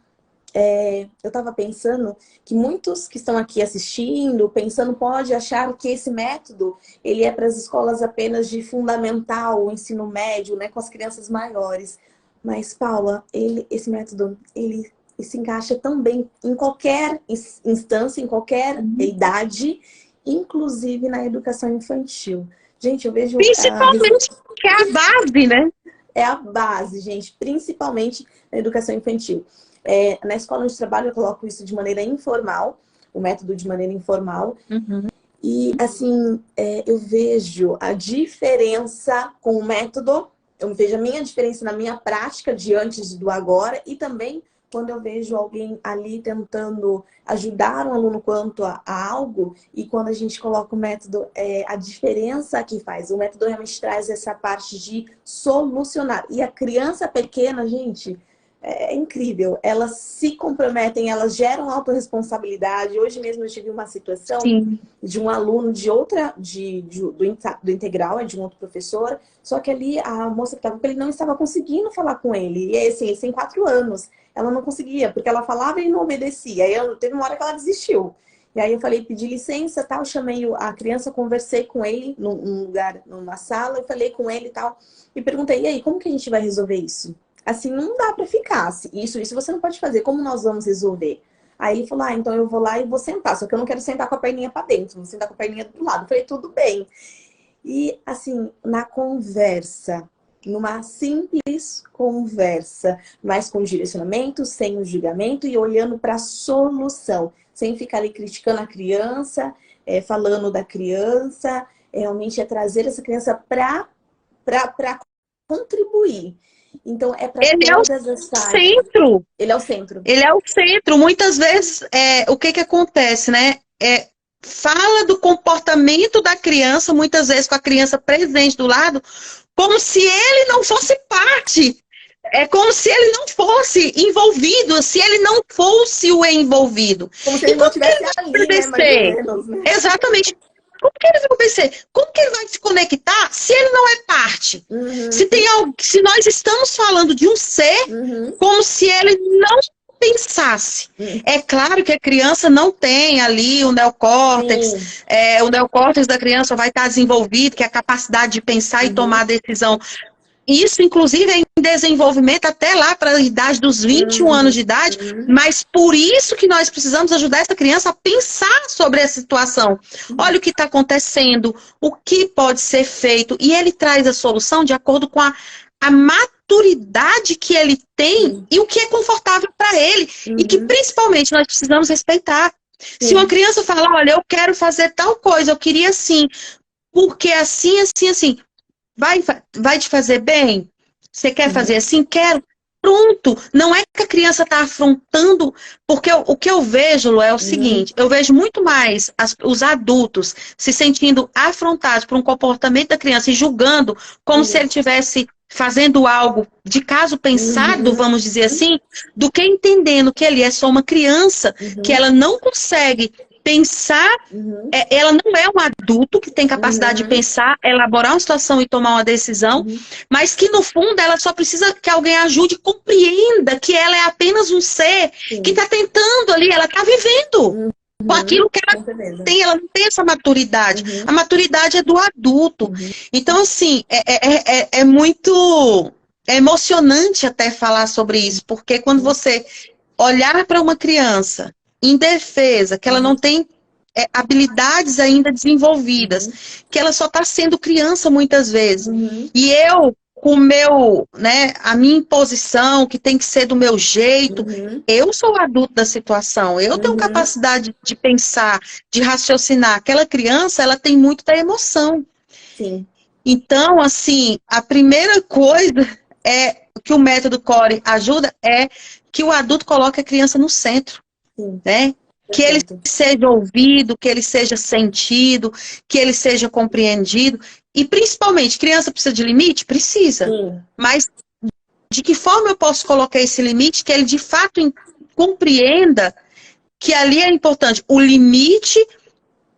eu estava pensando que muitos que estão aqui assistindo, pensando, pode achar que esse método, ele é para as escolas apenas de fundamental, ensino médio, né, com as crianças maiores. Mas, Paula, esse método, ele se encaixa tão bem em qualquer instância, em qualquer idade, inclusive na educação infantil. Gente, eu vejo... Principalmente porque é a base, né? É a base, gente, principalmente na educação infantil. Na escola onde trabalho, eu coloco isso de maneira informal, o método de maneira informal. Uhum. E, assim, eu vejo a diferença com o método. Eu vejo a minha diferença na minha prática de antes do agora e também quando eu vejo alguém ali tentando ajudar um aluno quanto a algo e quando a gente coloca o método, a diferença que faz. O método realmente traz essa parte de solucionar. E a criança pequena, gente, é incrível. Elas se comprometem, elas geram autorresponsabilidade. Hoje mesmo eu tive uma situação Sim. de um aluno do integral, de um outro professor, só que ali a moça que estava com ele não estava conseguindo falar com ele. E assim, ele tem 4 anos. Ela não conseguia, porque ela falava e não obedecia. Aí teve uma hora que ela desistiu. E aí eu falei, pedi licença, tal, chamei a criança, conversei com ele num lugar, numa sala, eu falei com ele e tal, e perguntei, e aí, como que a gente vai resolver isso? Assim, não dá pra ficar. Isso você não pode fazer. Como nós vamos resolver? Aí ele falou, então eu vou lá e vou sentar. Só que eu não quero sentar com a perninha pra dentro. Vou sentar com a perninha do lado. Eu falei, tudo bem. E, assim, na conversa, numa simples conversa, mas com direcionamento, sem o julgamento e olhando pra solução. Sem ficar ali criticando a criança, falando da criança. Realmente trazer essa criança pra contribuir. Então, é para todas as áreas. Centro. Ele é o centro. Ele é o centro. Muitas vezes, o que acontece, né? Fala do comportamento da criança, muitas vezes com a criança presente do lado, como se ele não fosse parte. É como se ele não fosse envolvido, se ele não fosse o envolvido. Como se ele não tivesse ali, né? Mais ou menos, né? Exatamente. Como que ele vai vencer? Como que ele vai se conectar se ele não é parte? Uhum. Se nós estamos falando de um ser, como se ele não pensasse. É claro que a criança não tem ali o neocórtex. O neocórtex da criança vai estar desenvolvido, que é a capacidade de pensar e tomar decisão. Isso, inclusive, é em desenvolvimento até lá para a idade dos 21 anos de idade, mas por isso que nós precisamos ajudar essa criança a pensar sobre essa situação. Olha o que está acontecendo, o que pode ser feito, e ele traz a solução de acordo com a maturidade que ele tem e o que é confortável para ele, e que principalmente nós precisamos respeitar. Se uma criança falar, olha, eu quero fazer tal coisa, eu queria assim, porque assim, assim, assim, vai te fazer bem? Você quer fazer assim? Quero. Pronto. Não é que a criança está afrontando, porque o que eu vejo, Lu, é o seguinte, eu vejo muito mais os adultos se sentindo afrontados por um comportamento da criança e julgando como se ele estivesse fazendo algo de caso pensado, vamos dizer assim, do que entendendo que ele é só uma criança, que ela não consegue pensar, ela não é um adulto que tem capacidade de pensar, elaborar uma situação e tomar uma decisão, mas que no fundo ela só precisa que alguém ajude, compreenda que ela é apenas um ser que está tentando ali, ela está vivendo. com aquilo que ela Com certeza. tem, ela não tem essa maturidade. Uhum. A maturidade é do adulto. Uhum. Então, assim, é muito emocionante até falar sobre isso, porque quando você olhar para uma criança indefesa, que ela não tem habilidades ainda desenvolvidas, que ela só está sendo criança muitas vezes. Uhum. E eu, com o meu, né, a minha imposição, que tem que ser do meu jeito, Uhum. eu sou o adulto da situação, eu tenho capacidade de pensar, de raciocinar. Aquela criança, ela tem muito da emoção. Sim. Então, assim, a primeira coisa que o método CORE ajuda é que o adulto coloque a criança no centro, Sim. né? Que ele seja ouvido, que ele seja sentido, que ele seja compreendido. E, principalmente, criança precisa de limite? Precisa. Sim. Mas de que forma eu posso colocar esse limite que ele, de fato, compreenda que ali é importante o limite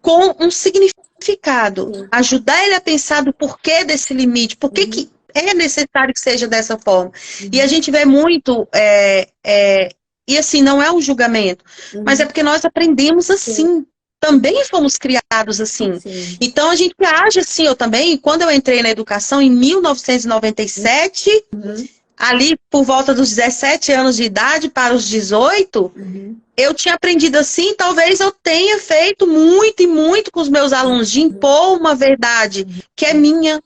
com um significado. Sim. Ajudar ele a pensar do porquê desse limite, por que que é necessário que seja dessa forma. E a gente vê muito, e assim, não é um julgamento, mas é porque nós aprendemos assim. Também fomos criados assim. Sim. Então a gente age assim, eu também, quando eu entrei na educação em 1997, ali por volta dos 17 anos de idade para os 18, eu tinha aprendido assim, talvez eu tenha feito muito e muito com os meus alunos, de impor uma verdade que é minha,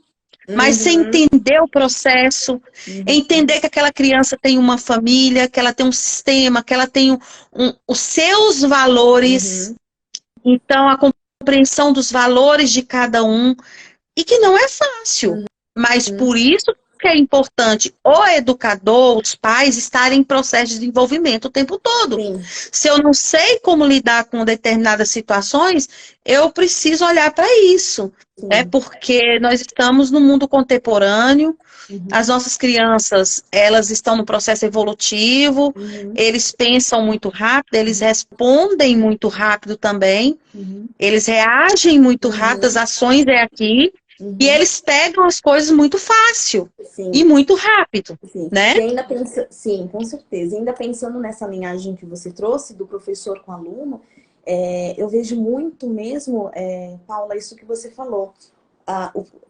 mas sem entender o processo, entender que aquela criança tem uma família, que ela tem um sistema, que ela tem os seus valores, então a compreensão dos valores de cada um, e que não é fácil, mas por isso que é importante o educador, os pais estarem em processo de desenvolvimento o tempo todo. Sim. Se eu não sei como lidar com determinadas situações, eu preciso olhar para isso. Porque nós estamos no mundo contemporâneo, as nossas crianças, elas estão no processo evolutivo, eles pensam muito rápido, eles respondem muito rápido também, eles reagem muito rápido, as ações aqui, e eles pegam as coisas muito fácil e muito rápido, né? E ainda sim, com certeza. E ainda pensando nessa linhagem que você trouxe, do professor com aluno, eu vejo muito mesmo, Paula, isso que você falou.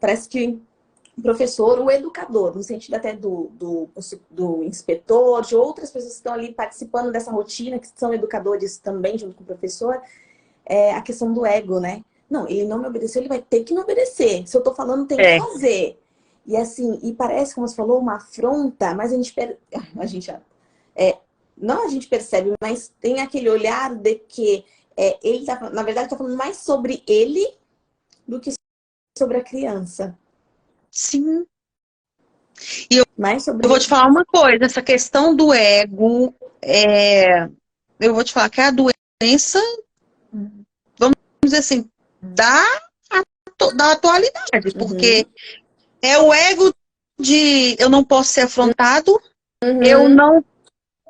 Parece que o professor, o educador, no sentido até do inspetor, de outras pessoas que estão ali participando dessa rotina, que são educadores também, junto com o professor, a questão do ego, né? Não, ele não me obedeceu, ele vai ter que me obedecer. Se eu tô falando, tem que fazer. E assim, e parece, como você falou, uma afronta, mas não a gente percebe, mas tem aquele olhar de que ele tá, na verdade, tá falando mais sobre ele do que sobre a criança. Sim. E eu sobre vou te falar uma coisa, essa questão do ego, eu vou te falar que é a doença, vamos dizer assim, da atualidade, porque é o ego de eu não posso ser afrontado, eu não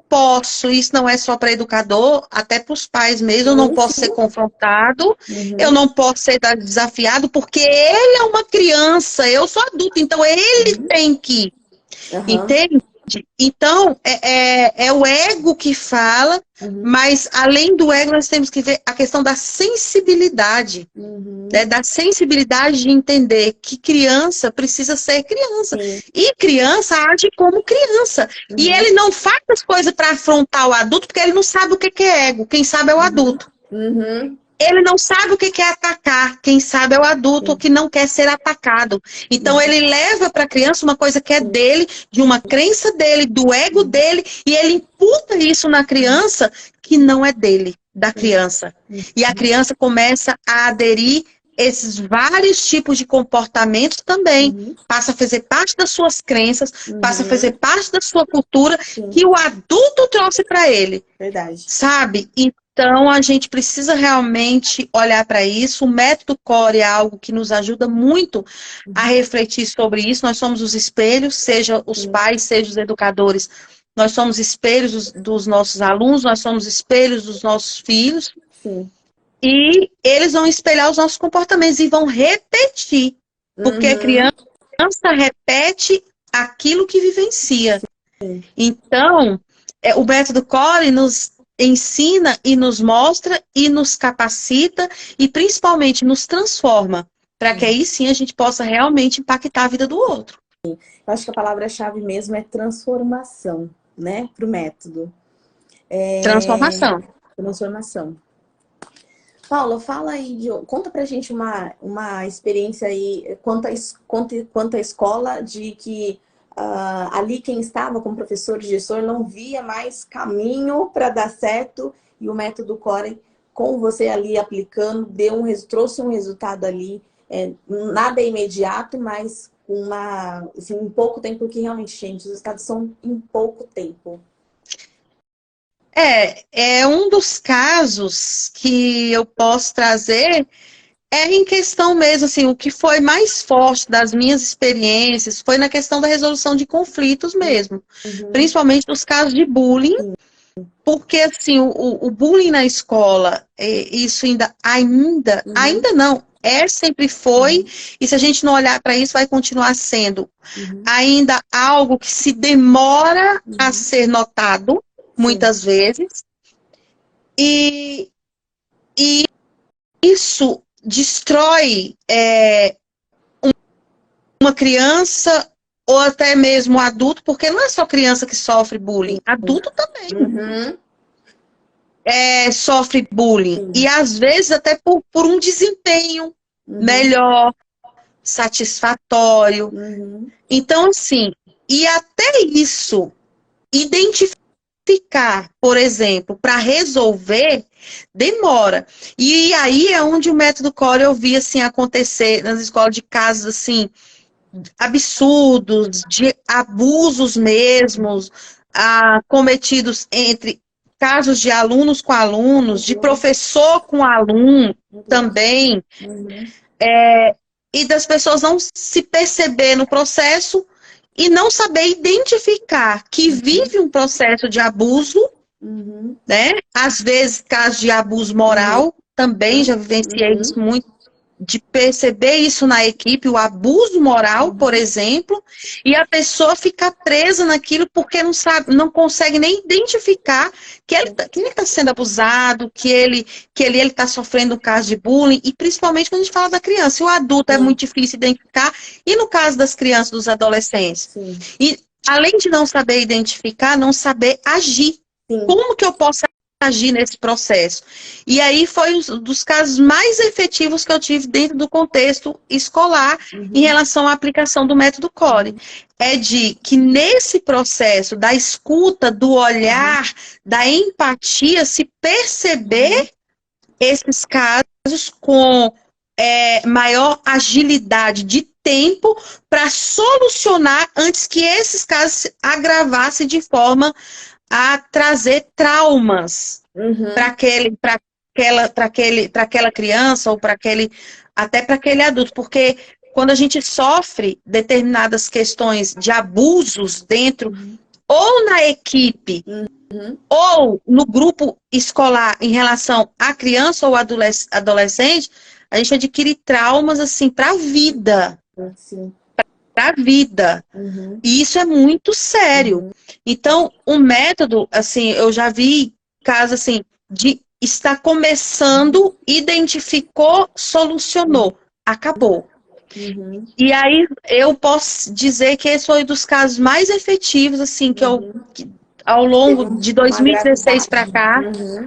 posso, isso não é só para educador, até para os pais mesmo, eu não posso ser confrontado, eu não posso ser desafiado, porque ele é uma criança, eu sou adulto, então ele tem que, entende? Então, é o ego que fala, mas além do ego, nós temos que ver a questão da sensibilidade, né? Da sensibilidade de entender que criança precisa ser criança. E criança age como criança. E ele não faz as coisas para afrontar o adulto, porque ele não sabe o que é ego. Quem sabe é o adulto. Ele não sabe o que é atacar. Quem sabe é o adulto que não quer ser atacado. Então, ele leva para a criança uma coisa que é dele, de uma crença dele, do ego dele, e ele imputa isso na criança que não é dele, da criança. E a criança começa a aderir esses vários tipos de comportamentos também. Passa a fazer parte das suas crenças, passa a fazer parte da sua cultura, que o adulto trouxe para ele. Verdade. Sabe? Então, a gente precisa realmente olhar para isso. O método CORE é algo que nos ajuda muito a refletir sobre isso. Nós somos os espelhos, seja os pais, seja os educadores. Nós somos espelhos dos nossos alunos, nós somos espelhos dos nossos filhos. E eles vão espelhar os nossos comportamentos e vão repetir. Porque a criança repete aquilo que vivencia. Então, o método CORE nos ensina e nos mostra e nos capacita e principalmente nos transforma, para que aí sim a gente possa realmente impactar a vida do outro. Eu acho que a palavra-chave mesmo é transformação, né, para o método. Transformação. Transformação. Paula, fala aí, conta pra gente uma experiência aí, quanto à escola, de que ali quem estava como professor e gestor não via mais caminho para dar certo e o método Core, com você ali aplicando, trouxe um resultado ali, nada é imediato, mas assim, em pouco tempo, porque realmente, gente, os resultados são em pouco tempo. É um dos casos que eu posso trazer em questão mesmo, assim, o que foi mais forte das minhas experiências foi na questão da resolução de conflitos mesmo, principalmente nos casos de bullying, porque, assim, o bullying na escola, isso ainda não, sempre foi, e se a gente não olhar para isso, vai continuar sendo ainda algo que se demora a ser notado, muitas vezes, e isso destrói uma criança ou até mesmo um adulto, porque não é só criança que sofre bullying, adulto também sofre bullying. E às vezes até por um desempenho melhor, satisfatório. Então, assim, e até isso, identificar, por exemplo, para resolver, demora. E aí é onde o método Core eu vi assim, acontecer nas escolas de casos assim, absurdos, de abusos mesmos, cometidos entre casos de alunos com alunos, de professor com aluno também, e das pessoas não se perceber no processo e não saber identificar que vive um processo de abuso, né? Às vezes, casos de abuso moral, também já vivenciei isso muito, de perceber isso na equipe, o abuso moral, por exemplo, e a pessoa fica presa naquilo porque não sabe, não consegue nem identificar que ele está sendo abusado, que ele está sofrendo um caso de bullying, e principalmente quando a gente fala da criança. O adulto é muito difícil identificar, e no caso das crianças, dos adolescentes. E além de não saber identificar, não saber agir. Como que eu posso agir nesse processo? E aí foi um dos casos mais efetivos que eu tive dentro do contexto escolar em relação à aplicação do método Core. É de que nesse processo da escuta, do olhar, da empatia, se perceber esses casos com maior agilidade de tempo para solucionar antes que esses casos se agravassem de forma a trazer traumas para aquela criança ou até para aquele adulto, porque quando a gente sofre determinadas questões de abusos dentro ou na equipe ou no grupo escolar em relação à criança ou adolescente, a gente adquire traumas assim para a vida. Para a vida. E isso é muito sério. Então, o método, assim, eu já vi casos assim, de estar começando, identificou, solucionou, acabou. E aí, eu posso dizer que esse foi um dos casos mais efetivos, assim, que ao longo de 2016 para cá,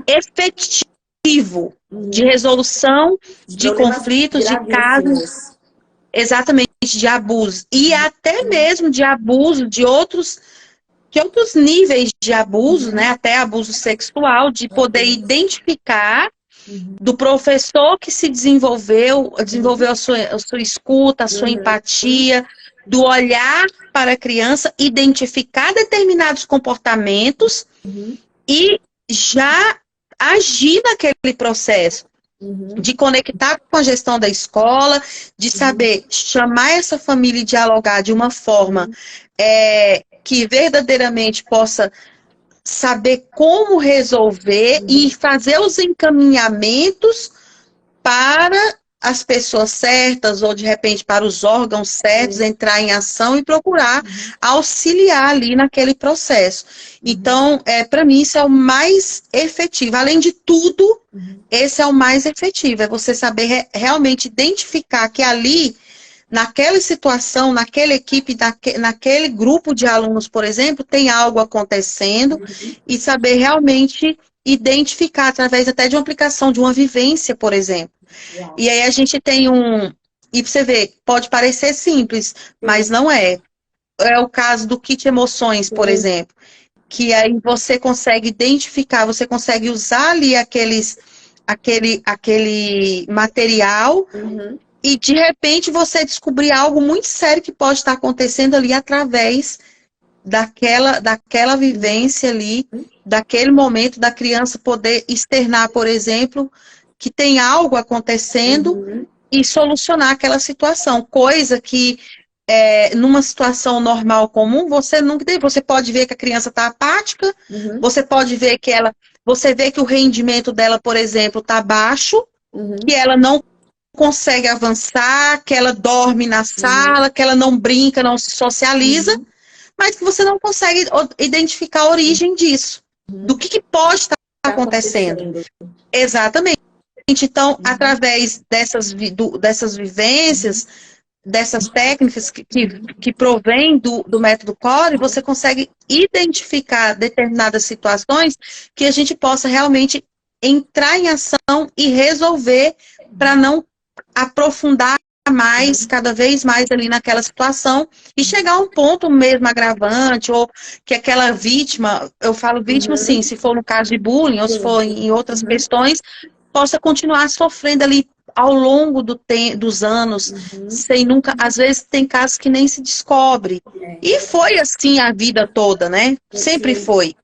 efetivo, de resolução de conflitos, de casos. Exatamente, de abuso. E até mesmo de abuso de outros níveis de abuso, né? Até abuso sexual, de poder identificar do professor que se desenvolveu a sua escuta, a sua empatia, do olhar para a criança, identificar determinados comportamentos e já agir naquele processo. De conectar com a gestão da escola, de saber chamar essa família e dialogar de uma forma que verdadeiramente possa saber como resolver e fazer os encaminhamentos para as pessoas certas ou, de repente, para os órgãos certos entrar em ação e procurar auxiliar ali naquele processo. Então, para mim, isso é o mais efetivo. Além de tudo, esse é o mais efetivo. É você saber realmente identificar que ali, naquela situação, naquela equipe, naquele grupo de alunos, por exemplo, tem algo acontecendo e saber realmente identificar através até de uma aplicação, de uma vivência, por exemplo. E aí a gente tem e você vê, pode parecer simples, mas não é. É o caso do kit emoções, por exemplo, que aí você consegue identificar, você consegue usar ali aquele material e de repente você descobrir algo muito sério que pode estar acontecendo ali através daquela vivência ali, daquele momento da criança poder externar, por exemplo, que tem algo acontecendo e solucionar aquela situação. Coisa que, numa situação normal, comum, você nunca tem. Você pode ver que a criança está apática, você pode ver que você vê que o rendimento dela, por exemplo, está baixo, que ela não consegue avançar, que ela dorme na sala, que ela não brinca, não se socializa, mas que você não consegue identificar a origem disso. Do que pode estar acontecendo. Exatamente. Então, através dessas vivências, dessas técnicas que provém do método CORE, você consegue identificar determinadas situações que a gente possa realmente entrar em ação e resolver para não aprofundar mais, cada vez mais ali naquela situação e chegar a um ponto mesmo agravante, ou que aquela vítima, eu falo vítima sim, se for no caso de bullying, ou se for em outras questões, possa continuar sofrendo ali ao longo dos anos, sem nunca, às vezes tem casos que nem se descobre. E foi assim a vida toda, né? Sempre foi.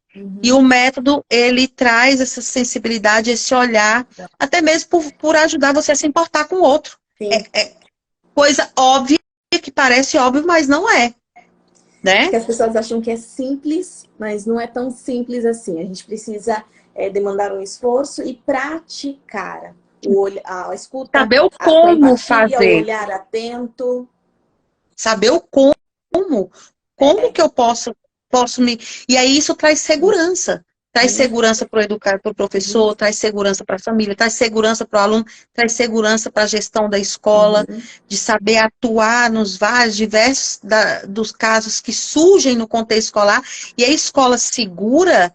E o método, ele traz essa sensibilidade, esse olhar, até mesmo por ajudar você a se importar com o outro. É coisa óbvia, que parece óbvio, mas não é. Né? Que as pessoas acham que é simples, mas não é tão simples assim. A gente precisa demandar um esforço e praticar. A escuta, saber o a como empatia, fazer. O olhar atento. Saber o como. Como que eu posso me... E aí isso traz segurança. Traz segurança para o educador, para o professor, traz segurança para a família, traz segurança para o aluno, traz segurança para a gestão da escola, de saber atuar nos vários, diversos dos casos que surgem no contexto escolar. E a escola segura,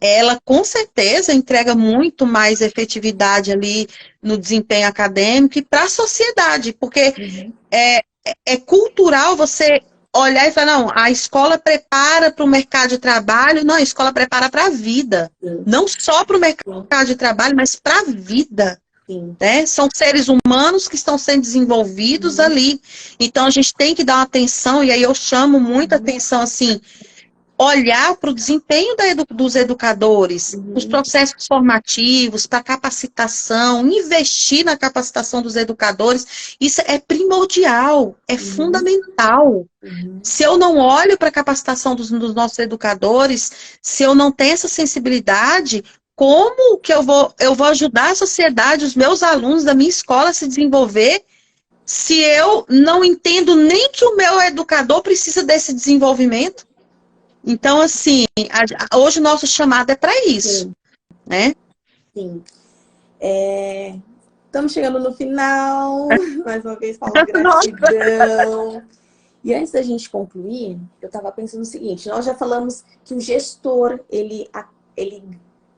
ela com certeza entrega muito mais efetividade ali no desempenho acadêmico e para a sociedade, porque é cultural você olhar e falar, não, a escola prepara para o mercado de trabalho. Não, a escola prepara para a vida. Não só para o mercado de trabalho, mas para a vida. Né? São seres humanos que estão sendo desenvolvidos ali. Então, a gente tem que dar uma atenção, e aí eu chamo muita atenção, assim, olhar para o desempenho dos educadores, os processos formativos, para capacitação, investir na capacitação dos educadores. Isso é primordial, é fundamental. Se eu não olho para a capacitação dos nossos educadores, se eu não tenho essa sensibilidade, como que eu vou ajudar a sociedade, os meus alunos da minha escola a se desenvolver, se eu não entendo nem que o meu educador precisa desse desenvolvimento? Então, assim, hoje o nosso chamado é para isso, né? Sim. Estamos chegando no final. Mais uma vez, falo gratidão. E antes da gente concluir, eu estava pensando o seguinte, nós já falamos que o gestor, ele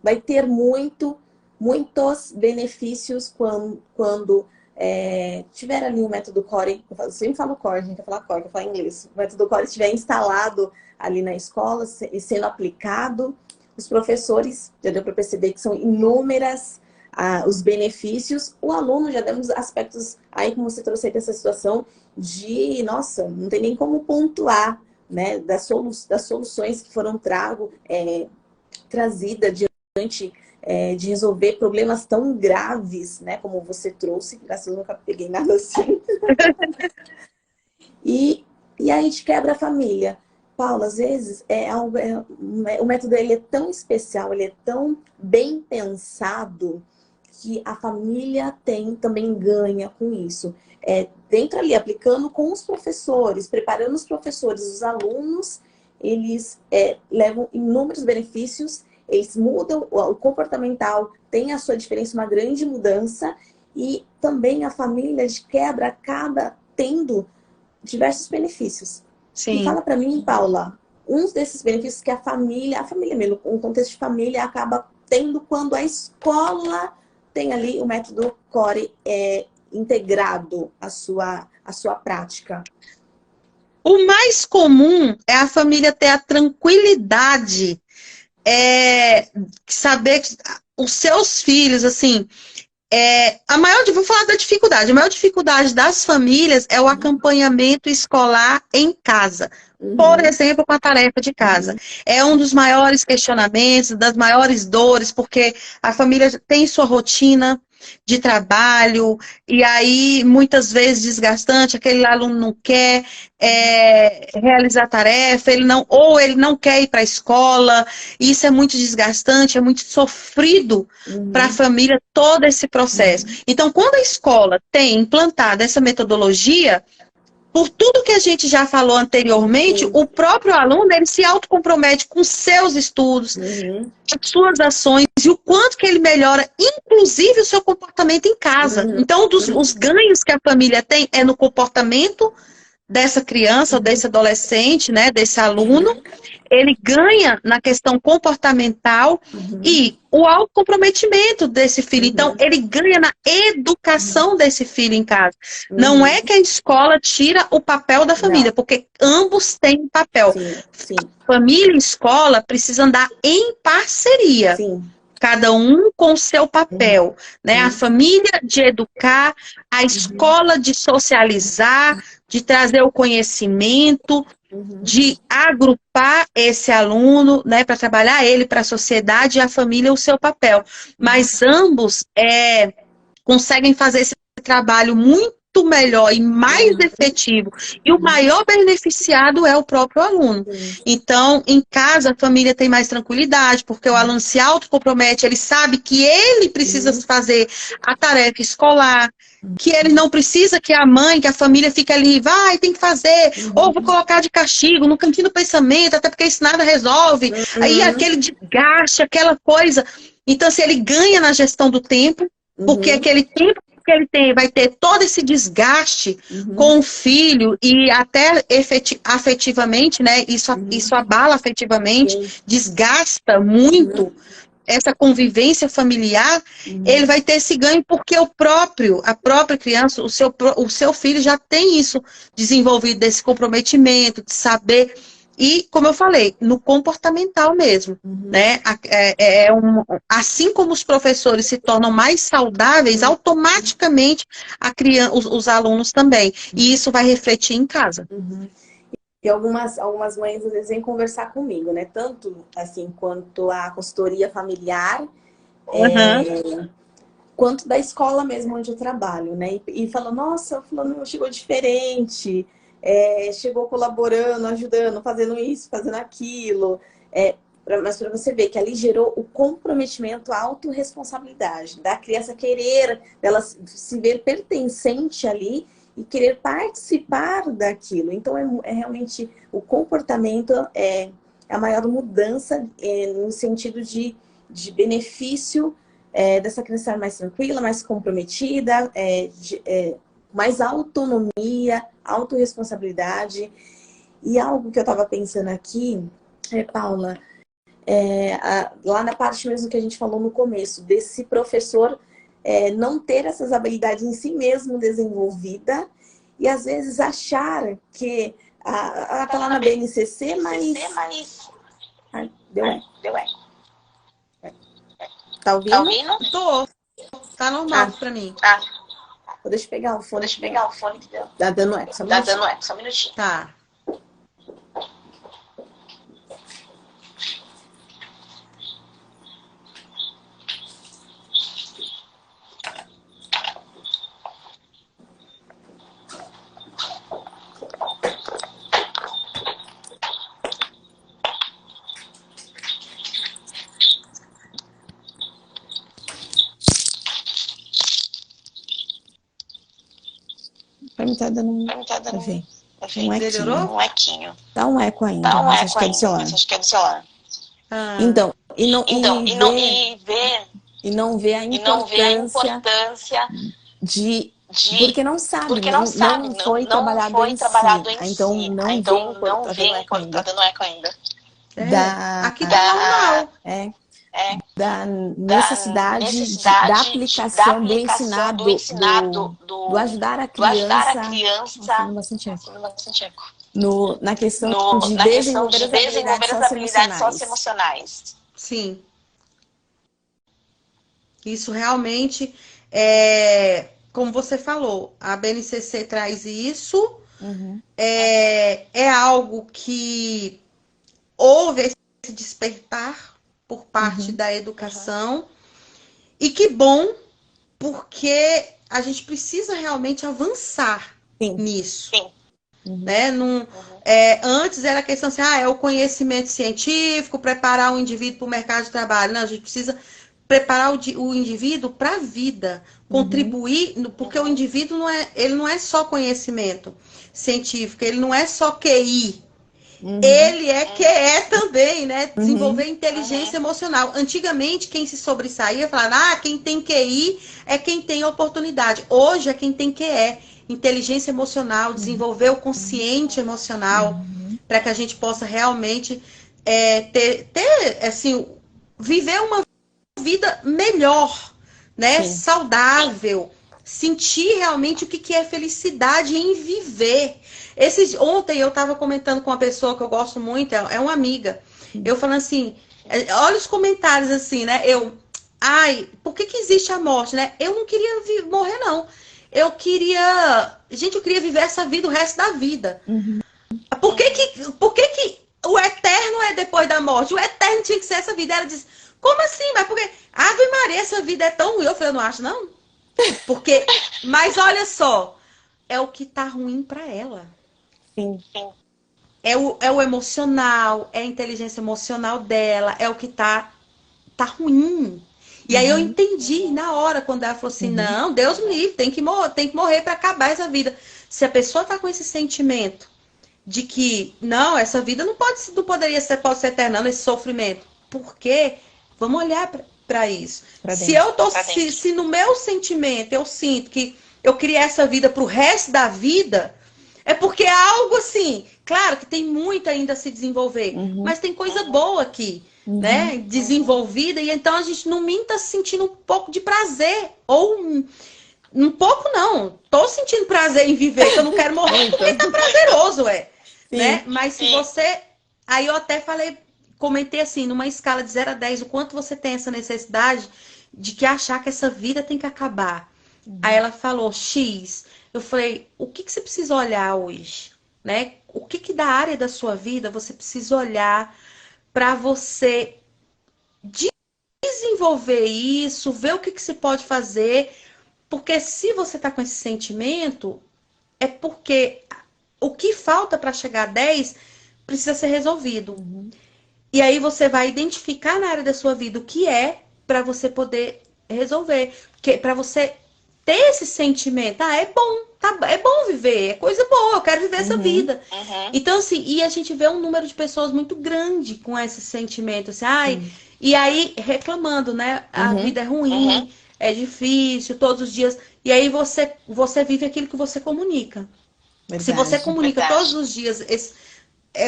vai ter muitos benefícios quando tiver ali o método CORE. Eu sempre falo CORE, a gente quer falar CORE, quer falar inglês. O método CORE estiver instalado ali na escola e sendo aplicado, os professores, já deu para perceber que são inúmeras os benefícios. O aluno, já demos aspectos aí, como você trouxe aí dessa situação de, nossa, não tem nem como pontuar, né, das soluções que foram trazidas diante de resolver problemas tão graves, né, como você trouxe. Graças a Deus, nunca peguei nada assim. E aí a gente quebra a família. Paulo, às vezes, o método ele é tão especial, ele é tão bem pensado, que a família também ganha com isso. Dentro ali, aplicando com os professores, preparando os professores, os alunos, eles levam inúmeros benefícios, eles mudam o comportamental, tem a sua diferença, uma grande mudança, e também a família de quebra acaba tendo diversos benefícios. Sim. E fala para mim, Paula, um desses benefícios que a família mesmo, um contexto de família acaba tendo quando a escola tem ali o método Core integrado à sua prática. O mais comum é a família ter a tranquilidade, saber que os seus filhos, assim, vou falar da dificuldade. A maior dificuldade das famílias é o acompanhamento escolar em casa. Por exemplo, com a tarefa de casa. É um dos maiores questionamentos, das maiores dores, porque a família tem sua rotina de trabalho, e aí muitas vezes desgastante, aquele aluno não quer realizar a tarefa, ou ele não quer ir para a escola, e isso é muito desgastante, é muito sofrido para a família todo esse processo. Então, quando a escola tem implantado essa metodologia, por tudo que a gente já falou anteriormente, o próprio aluno, ele se autocompromete com seus estudos, as suas ações, e o quanto que ele melhora, inclusive, o seu comportamento em casa. Então, os ganhos que a família tem é no comportamento dessa criança, ou desse adolescente, né, desse aluno. Ele ganha na questão comportamental e o autocomprometimento desse filho. Então, ele ganha na educação desse filho em casa. Não é que a escola tira o papel da família, porque ambos têm papel. Sim. Família e escola precisam andar em parceria. Sim. Cada um com o seu papel, né? A família de educar, a escola de socializar, de trazer o conhecimento, de agrupar esse aluno, né, para trabalhar ele para a sociedade, e a família o seu papel. Mas ambos conseguem fazer esse trabalho muito melhor e mais efetivo. E o maior beneficiado é o próprio aluno. Então, em casa, a família tem mais tranquilidade, porque o aluno se autocompromete, ele sabe que ele precisa fazer a tarefa escolar, que ele não precisa que a mãe, que a família fique ali, tem que fazer, ou vou colocar de castigo, no cantinho do pensamento, até porque isso nada resolve. Aí aquele desgaste, aquela coisa. Então, se ele ganha na gestão do tempo, porque aquele tempo que ele vai ter todo esse desgaste com o filho, e até afetivamente, né? Isso abala afetivamente, desgasta muito essa convivência familiar. Ele vai ter esse ganho porque a própria criança, o seu filho já tem isso desenvolvido, desse comprometimento, de saber. E, como eu falei, no comportamental mesmo, né? Assim como os professores se tornam mais saudáveis, automaticamente os alunos também. E isso vai refletir em casa. E algumas mães, às vezes, vêm conversar comigo, né? Tanto, assim, quanto a consultoria familiar, quanto da escola mesmo onde eu trabalho, né? E falam, nossa, fulano chegou diferente, chegou colaborando, ajudando, fazendo isso, fazendo aquilo. Mas para você ver que ali gerou o comprometimento, a autorresponsabilidade da criança querer, dela se ver pertencente ali e querer participar daquilo. Então, realmente o comportamento é a maior mudança no sentido de benefício dessa criança mais tranquila, mais comprometida, mais autonomia, autorresponsabilidade. E algo que eu estava pensando aqui, Paula, lá na parte mesmo que a gente falou no começo, desse professor não ter essas habilidades em si mesmo desenvolvida e às vezes achar que tá lá na BNCC, mas... Ai, deu eco. Tá ouvindo? Tô. Tá normal pra mim. Deixa eu pegar o fone. Tá dando eco, só um minutinho. Tá. mim tá dando pra ver. Um equinho. Melhorou? Um equinho. Dá um eco ainda, mas acho que é do celular. Acho que é do celular. Então, e não vê a importância de... Porque não sabe, não foi trabalhado em si. Então, não vem, tá dando eco ainda. Aqui tá normal. Da necessidade da aplicação do ensinado, do ajudar a criança. Bastante eco. Na questão de desenvolver as habilidades socioemocionais. Sim. Isso realmente como você falou, a BNCC traz isso. É algo que houve esse despertar por parte da educação. E que bom, porque a gente precisa realmente avançar nisso. Né? Antes era a questão assim, é o conhecimento científico, preparar o indivíduo para o mercado de trabalho. Não, a gente precisa preparar o indivíduo para a vida, contribuir, porque o indivíduo ele não é só conhecimento científico, ele não é só QI. Ele é QE também, né? Desenvolver inteligência emocional. Antigamente, quem se sobressaía falava, quem tem QI é quem tem oportunidade. Hoje é quem tem QE, inteligência emocional, desenvolver o consciente emocional, para que a gente possa realmente viver uma vida melhor, né? Saudável, sentir realmente o que é felicidade em viver. Ontem eu estava comentando com uma pessoa que eu gosto muito, é uma amiga. Eu falando assim, olha os comentários assim, né? Por que existe a morte, né? Eu não queria morrer, não. Eu queria viver essa vida o resto da vida. Por que o eterno é depois da morte? O eterno tinha que ser essa vida. Ela disse, como assim? Mas porque, Ave Maria, essa vida é tão ruim. Eu falei, eu não acho, não. Mas olha só, é o que tá ruim para ela. É o emocional, é a inteligência emocional dela, é o que tá ruim. E aí eu entendi na hora, quando ela falou assim, não, Deus me livre, tem que morrer para acabar essa vida. Se a pessoa tá com esse sentimento de que, não, essa vida pode ser eterna, esse sofrimento. Por quê? Vamos olhar para isso. Se no meu sentimento eu sinto que eu queria essa vida pro resto da vida, é porque é algo assim, claro que tem muito ainda a se desenvolver, mas tem coisa boa aqui, né? Desenvolvida, e então a gente no mínimo tá sentindo um pouco de prazer, ou um pouco não, tô sentindo prazer em viver, que eu não quero morrer porque tá prazeroso, né? Mas se você, aí eu até comentei assim, numa escala de 0 a 10, o quanto você tem essa necessidade de achar que essa vida tem que acabar. Aí ela falou, X. Eu falei, o que você precisa olhar hoje? Né? O que da área da sua vida você precisa olhar para você desenvolver isso, ver o que se pode fazer? Porque se você está com esse sentimento, é porque o que falta para chegar a 10 precisa ser resolvido. E aí você vai identificar na área da sua vida o que é para você poder resolver. Para você ter esse sentimento, é bom viver, é coisa boa, eu quero viver essa vida. Então, assim, e a gente vê um número de pessoas muito grande com esse sentimento, assim, e aí reclamando, né? A vida é ruim, é difícil, todos os dias. E aí você vive aquilo que você comunica. Se você comunica todos os dias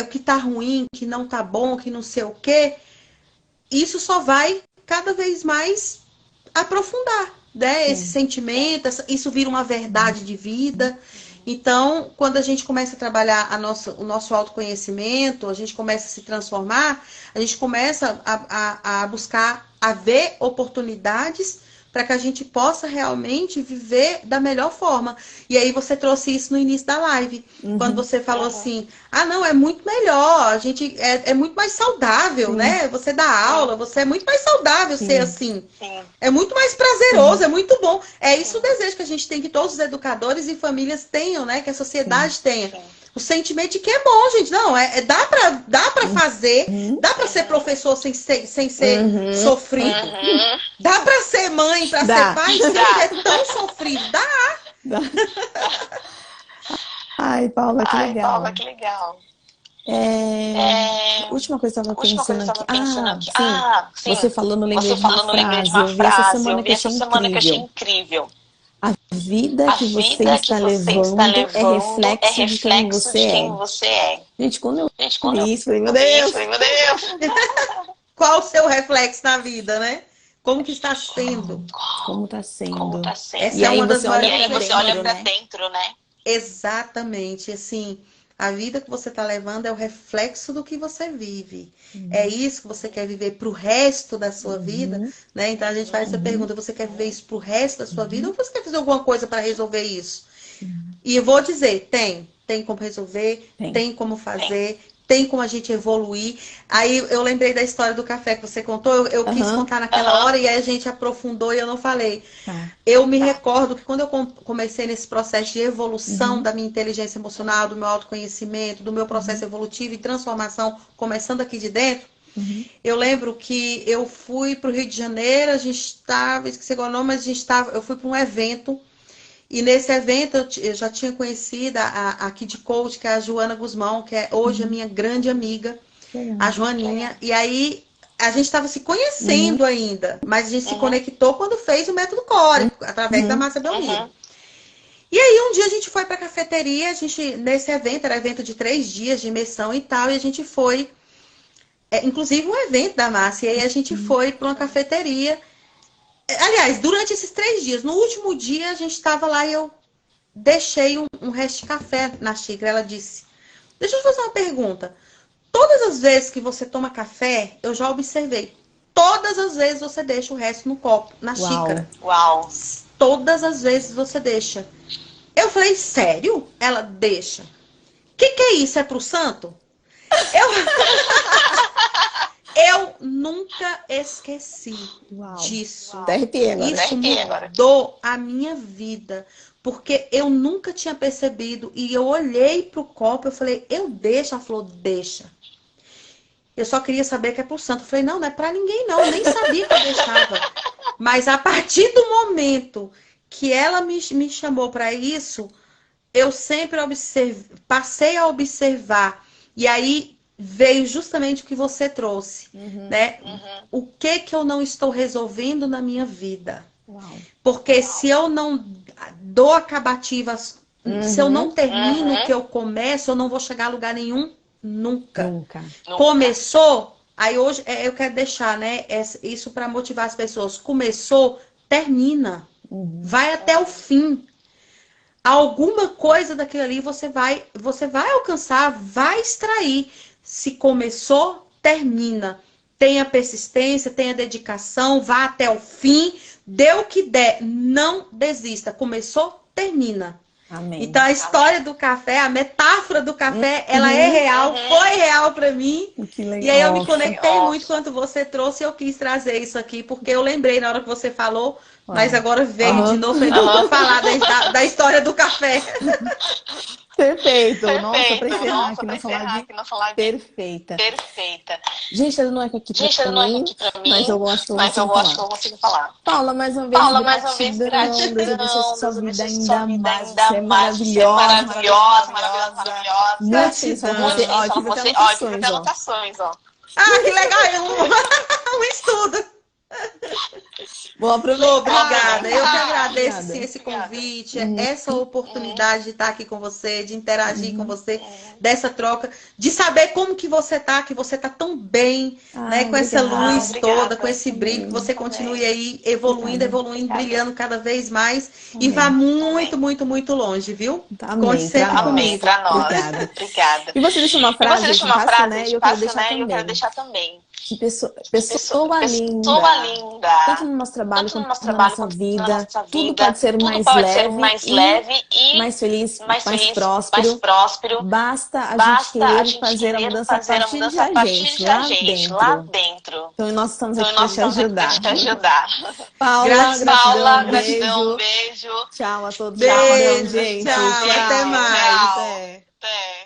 o que tá ruim, que não tá bom, que não sei o quê, isso só vai cada vez mais aprofundar, né? Esse sentimento, isso vira uma verdade de vida. Então, quando a gente começa a trabalhar o nosso autoconhecimento, a gente começa a se transformar, a gente começa a buscar, a ver oportunidades para que a gente possa realmente viver da melhor forma. E aí você trouxe isso no início da live, quando você falou assim, não, é muito melhor, a gente é muito mais saudável, né? Você dá aula, você é muito mais saudável ser assim. É muito mais prazeroso, é muito bom. É isso o desejo que a gente tem, que todos os educadores e famílias tenham, né? Que a sociedade tenha. O sentimento de que é bom, gente. Não, dá pra fazer, dá pra ser professor sem ser sofrido. Dá pra ser mãe, pra ser pai, sem ser tão sofrido. Dá. Ai, Paula, que Ai, legal. Paula, que legal. Última coisa que eu Última estava coisa que eu pensando tava aqui. pensando aqui. Sim, você falando, lembrei Você de uma falando, lembrei de frase. uma Eu vi essa frase. semana Eu que vi eu essa achei semana que eu achei incrível. incrível. A vida A que você vida que está você está levando é levando é reflexo de quem reflexo você de é. quem você é. Gente, quando eu Gente, quando vi isso, falei, meu eu vi isso, Deus! falei, meu Deus! Qual o seu reflexo na vida, né? Como que está sendo? Como tá Como sendo? tá sendo? Essa E é aí uma das você olha E aí pra você olha dentro, pra né? dentro, né? Exatamente, assim, a vida que você está levando é o reflexo do que você vive. É isso que você quer viver para o resto da sua vida, né? Então a gente faz essa pergunta: você quer viver isso para o resto da sua vida ou você quer fazer alguma coisa para resolver isso? E eu vou dizer, tem como resolver, tem como fazer, tem como a gente evoluir. Aí eu lembrei da história do café que você contou, eu quis contar naquela hora e aí a gente aprofundou e eu não falei. Eu me recordo que quando eu comecei nesse processo de evolução da minha inteligência emocional, do meu autoconhecimento, do meu processo evolutivo e transformação, começando aqui de dentro, eu lembro que eu fui para o Rio de Janeiro, a gente estava, esqueci agora o nome, mas eu fui para um evento. E nesse evento eu já tinha conhecido a Kid Coach, que é a Joana Guzmão, que é hoje a minha grande amiga, a Joaninha. E aí a gente estava se conhecendo ainda, mas a gente se conectou quando fez o método Core, através da Márcia Belmiro. E aí um dia a gente foi para a cafeteria, nesse evento, era evento de 3 dias de imersão e tal, e a gente foi, inclusive um evento da Márcia, e aí a gente foi para uma cafeteria. Aliás, durante esses 3 dias, no último dia a gente estava lá e eu deixei um resto de café na xícara. Ela disse, deixa eu te fazer uma pergunta. Todas as vezes que você toma café, eu já observei, todas as vezes você deixa o resto no copo, na xícara. Uau! Todas as vezes você deixa. Eu falei, sério? Ela deixa. O que é isso? É pro santo? Eu nunca esqueci disso. Isso mudou a minha vida. Porque eu nunca tinha percebido. E eu olhei pro copo, eu falei, eu deixo? Ela falou, deixa. Eu só queria saber que é pro santo. Eu falei, não é pra ninguém não. Eu nem sabia que eu deixava. Mas a partir do momento que ela me chamou para isso, eu sempre passei a observar. E aí veio justamente o que você trouxe, né? O que eu não estou resolvendo na minha vida? Porque se eu não dou acabativas, se eu não termino o que eu começo, eu não vou chegar a lugar nenhum nunca. Começou, aí hoje eu quero deixar, né, isso para motivar as pessoas. Começou, termina. Vai até o fim. Alguma coisa daquilo ali você vai alcançar, vai extrair. Se começou, termina. Tenha persistência, tenha dedicação, vá até o fim. Dê o que der, não desista. Começou, termina. Amém. Então a história do café, a metáfora do café, ela é real, foi real para mim. Que legal. E aí eu me conectei muito quando você trouxe e eu quis trazer isso aqui, porque eu lembrei na hora que você falou, mas agora veio de novo, falei, não vou falar da história do café. Perfeito. Nossa, pra encerrar aqui na falar perfeita. Gente, ela não é aqui pra mim, mas eu gosto que eu consigo falar. Paula, mais uma vez, gratidão. Deus abençoe sua vida ainda mais. Você é maravilhosa. Muito feliz com você. Ó, eu tive até anotações, ó. Ah, que legal! Um estudo. Vou aproveitar. Obrigada. Eu que agradeço sim, esse convite, essa oportunidade de estar aqui com você, de interagir com você, dessa troca, de saber como que você tá tão bem, né, com essa luz toda, com esse brilho, que você continue aí evoluindo, brilhando cada vez mais e vá muito, muito, muito longe, viu? Conte sempre comigo. Pra nós. Obrigada. E você deixa uma frase, né? E eu quero deixar também. Que pessoa linda. Tanto no nosso trabalho quanto na nossa vida. Tudo pode ser mais leve e mais feliz, mais próspero. Basta a gente querer fazer a mudança a partir da gente, lá dentro. Então nós estamos aqui para te ajudar. Paula, gratidão, um beijo. Tchau a todos. Beijo, gente. Tchau, até mais. Até.